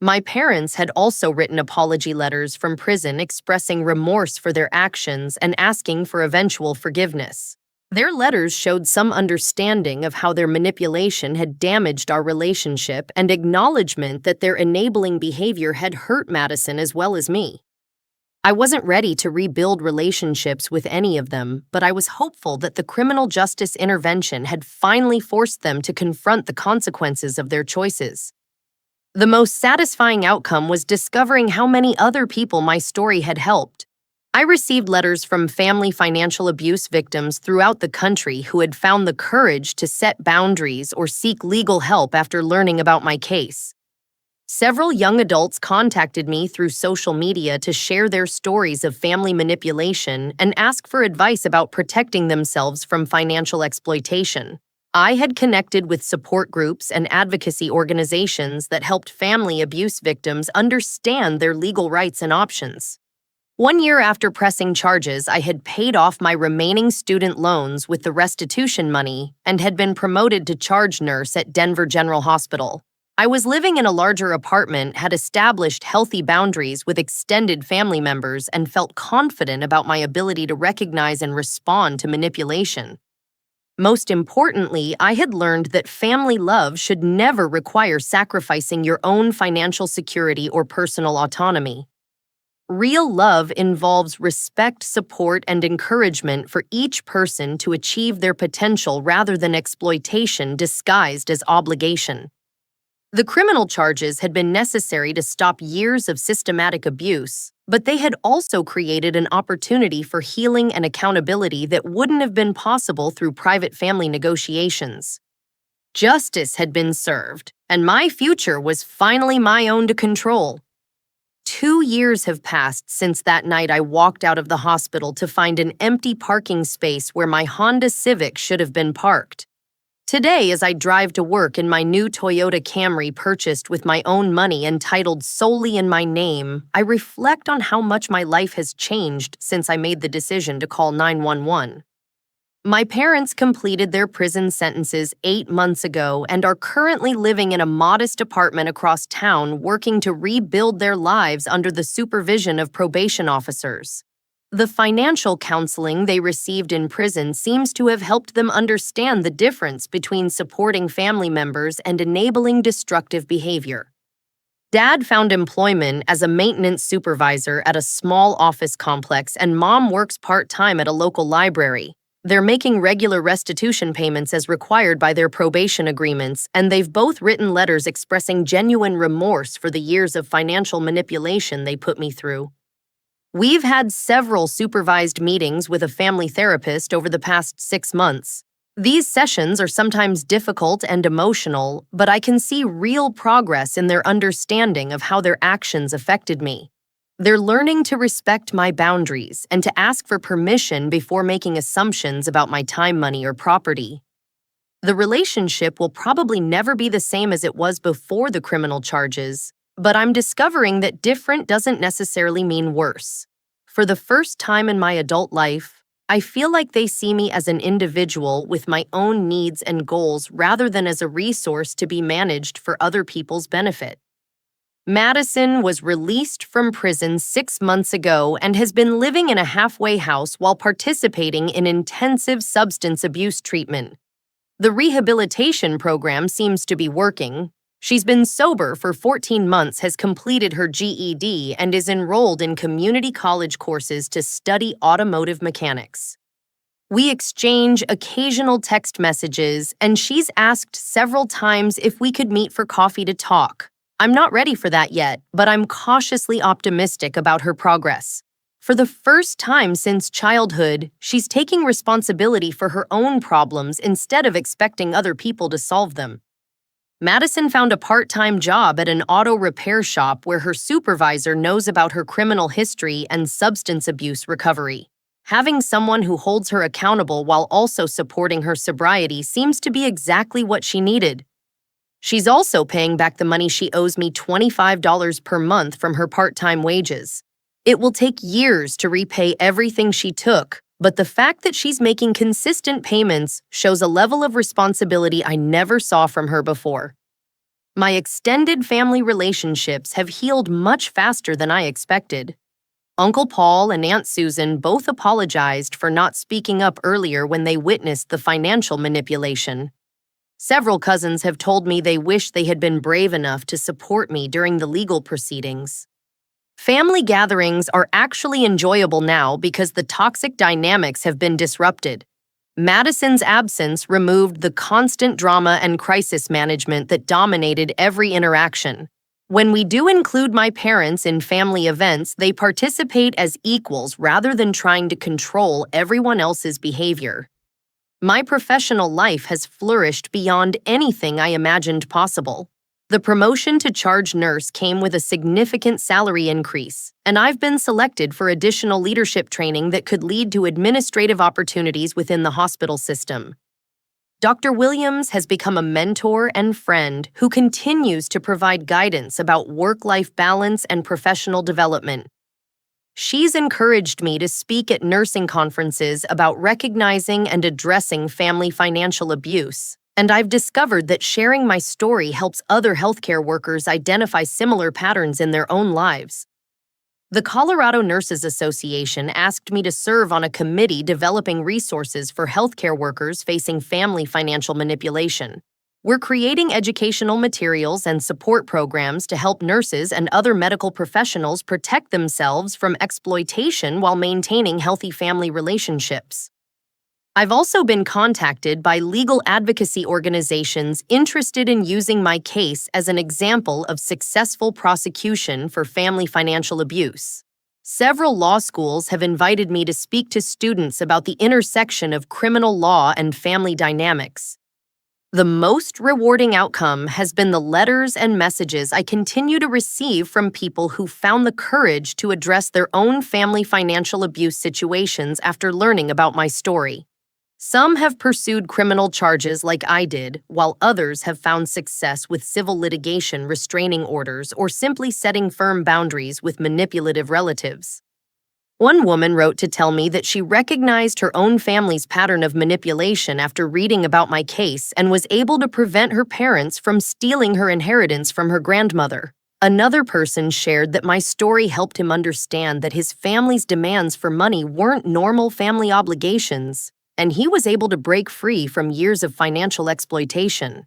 My parents had also written apology letters from prison expressing remorse for their actions and asking for eventual forgiveness. Their letters showed some understanding of how their manipulation had damaged our relationship and acknowledgement that their enabling behavior had hurt Madison as well as me. I wasn't ready to rebuild relationships with any of them, but I was hopeful that the criminal justice intervention had finally forced them to confront the consequences of their choices. The most satisfying outcome was discovering how many other people my story had helped. I received letters from family financial abuse victims throughout the country who had found the courage to set boundaries or seek legal help after learning about my case. Several young adults contacted me through social media to share their stories of family manipulation and ask for advice about protecting themselves from financial exploitation. I had connected with support groups and advocacy organizations that helped family abuse victims understand their legal rights and options. 1 year after pressing charges, I had paid off my remaining student loans with the restitution money and had been promoted to charge nurse at Denver General Hospital. I was living in a larger apartment, had established healthy boundaries with extended family members, and felt confident about my ability to recognize and respond to manipulation. Most importantly, I had learned that family love should never require sacrificing your own financial security or personal autonomy. Real love involves respect, support, and encouragement for each person to achieve their potential rather than exploitation disguised as obligation. The criminal charges had been necessary to stop years of systematic abuse, but they had also created an opportunity for healing and accountability that wouldn't have been possible through private family negotiations. Justice had been served, and my future was finally my own to control. 2 years have passed since that night I walked out of the hospital to find an empty parking space where my Honda Civic should have been parked. Today, as I drive to work in my new Toyota Camry purchased with my own money and titled solely in my name, I reflect on how much my life has changed since I made the decision to call 911. My parents completed their prison sentences 8 months ago and are currently living in a modest apartment across town, working to rebuild their lives under the supervision of probation officers. The financial counseling they received in prison seems to have helped them understand the difference between supporting family members and enabling destructive behavior. Dad found employment as a maintenance supervisor at a small office complex, and Mom works part-time at a local library. They're making regular restitution payments as required by their probation agreements, and they've both written letters expressing genuine remorse for the years of financial manipulation they put me through. We've had several supervised meetings with a family therapist over the past 6 months. These sessions are sometimes difficult and emotional, but I can see real progress in their understanding of how their actions affected me. They're learning to respect my boundaries and to ask for permission before making assumptions about my time, money, or property. The relationship will probably never be the same as it was before the criminal charges, but I'm discovering that different doesn't necessarily mean worse. For the first time in my adult life, I feel like they see me as an individual with my own needs and goals rather than as a resource to be managed for other people's benefit. Madison was released from prison 6 months ago and has been living in a halfway house while participating in intensive substance abuse treatment. The rehabilitation program seems to be working. She's been sober for 14 months, has completed her GED, and is enrolled in community college courses to study automotive mechanics. We exchange occasional text messages, and she's asked several times if we could meet for coffee to talk. I'm not ready for that yet, but I'm cautiously optimistic about her progress. For the first time since childhood, she's taking responsibility for her own problems instead of expecting other people to solve them. Madison found a part-time job at an auto repair shop where her supervisor knows about her criminal history and substance abuse recovery. Having someone who holds her accountable while also supporting her sobriety seems to be exactly what she needed. She's also paying back the money she owes me, $25 per month from her part-time wages. It will take years to repay everything she took, but the fact that she's making consistent payments shows a level of responsibility I never saw from her before. My extended family relationships have healed much faster than I expected. Uncle Paul and Aunt Susan both apologized for not speaking up earlier when they witnessed the financial manipulation. Several cousins have told me they wish they had been brave enough to support me during the legal proceedings. Family gatherings are actually enjoyable now because the toxic dynamics have been disrupted. Madison's absence removed the constant drama and crisis management that dominated every interaction. When we do include my parents in family events, they participate as equals rather than trying to control everyone else's behavior. My professional life has flourished beyond anything I imagined possible. The promotion to charge nurse came with a significant salary increase, and I've been selected for additional leadership training that could lead to administrative opportunities within the hospital system. Dr. Williams has become a mentor and friend who continues to provide guidance about work-life balance and professional development. She's encouraged me to speak at nursing conferences about recognizing and addressing family financial abuse, and I've discovered that sharing my story helps other healthcare workers identify similar patterns in their own lives. The Colorado Nurses Association asked me to serve on a committee developing resources for healthcare workers facing family financial manipulation. We're creating educational materials and support programs to help nurses and other medical professionals protect themselves from exploitation while maintaining healthy family relationships. I've also been contacted by legal advocacy organizations interested in using my case as an example of successful prosecution for family financial abuse. Several law schools have invited me to speak to students about the intersection of criminal law and family dynamics. The most rewarding outcome has been the letters and messages I continue to receive from people who found the courage to address their own family financial abuse situations after learning about my story. Some have pursued criminal charges like I did, while others have found success with civil litigation, restraining orders, or simply setting firm boundaries with manipulative relatives. One woman wrote to tell me that she recognized her own family's pattern of manipulation after reading about my case and was able to prevent her parents from stealing her inheritance from her grandmother. Another person shared that my story helped him understand that his family's demands for money weren't normal family obligations, and he was able to break free from years of financial exploitation.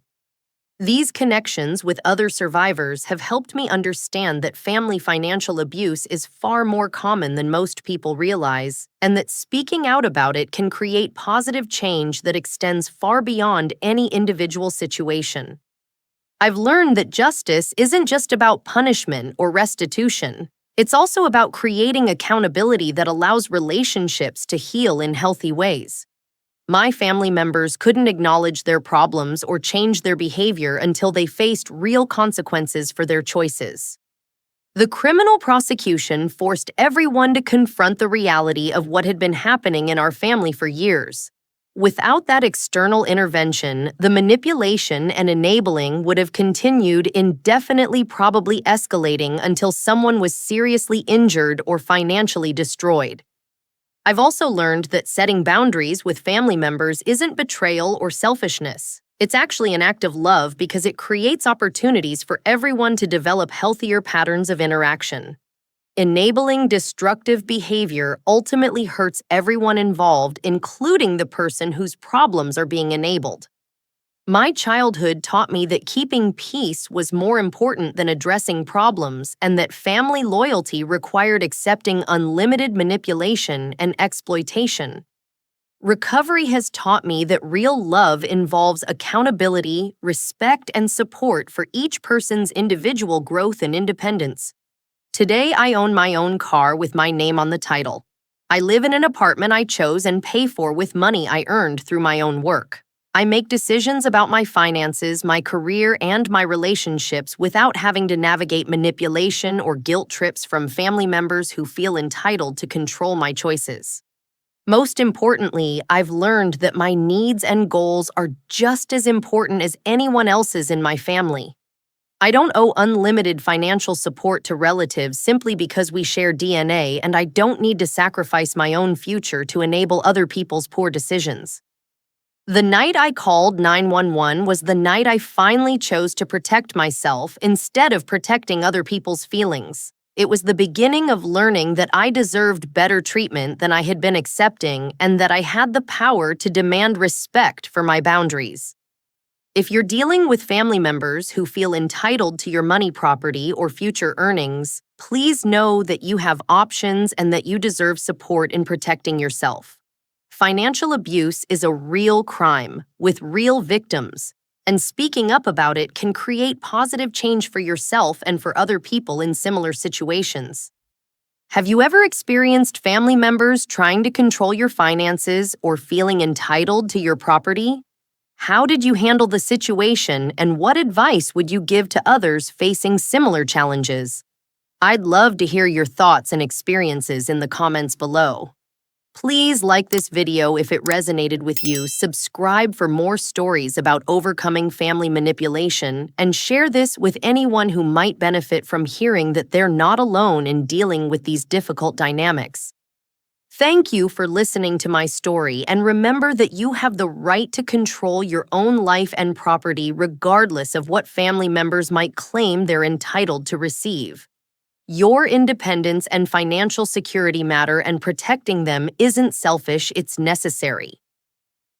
These connections with other survivors have helped me understand that family financial abuse is far more common than most people realize, and that speaking out about it can create positive change that extends far beyond any individual situation. I've learned that justice isn't just about punishment or restitution. It's also about creating accountability that allows relationships to heal in healthy ways. My family members couldn't acknowledge their problems or change their behavior until they faced real consequences for their choices. The criminal prosecution forced everyone to confront the reality of what had been happening in our family for years. Without that external intervention, the manipulation and enabling would have continued indefinitely, probably escalating until someone was seriously injured or financially destroyed. I've also learned that setting boundaries with family members isn't betrayal or selfishness. It's actually an act of love because it creates opportunities for everyone to develop healthier patterns of interaction. Enabling destructive behavior ultimately hurts everyone involved, including the person whose problems are being enabled. My childhood taught me that keeping peace was more important than addressing problems, and that family loyalty required accepting unlimited manipulation and exploitation. Recovery has taught me that real love involves accountability, respect, and support for each person's individual growth and independence. Today, I own my own car with my name on the title. I live in an apartment I chose and pay for with money I earned through my own work. I make decisions about my finances, my career, and my relationships without having to navigate manipulation or guilt trips from family members who feel entitled to control my choices. Most importantly, I've learned that my needs and goals are just as important as anyone else's in my family. I don't owe unlimited financial support to relatives simply because we share DNA, and I don't need to sacrifice my own future to enable other people's poor decisions. The night I called 911 was the night I finally chose to protect myself instead of protecting other people's feelings. It was the beginning of learning that I deserved better treatment than I had been accepting, and that I had the power to demand respect for my boundaries. If you're dealing with family members who feel entitled to your money, property, or future earnings, please know that you have options and that you deserve support in protecting yourself. Financial abuse is a real crime with real victims, and speaking up about it can create positive change for yourself and for other people in similar situations. Have you ever experienced family members trying to control your finances or feeling entitled to your property? How did you handle the situation, and what advice would you give to others facing similar challenges? I'd love to hear your thoughts and experiences in the comments below. Please like this video if it resonated with you, subscribe for more stories about overcoming family manipulation, and share this with anyone who might benefit from hearing that they're not alone in dealing with these difficult dynamics. Thank you for listening to my story, and remember that you have the right to control your own life and property regardless of what family members might claim they're entitled to receive. Your independence and financial security matter, and protecting them isn't selfish, it's necessary.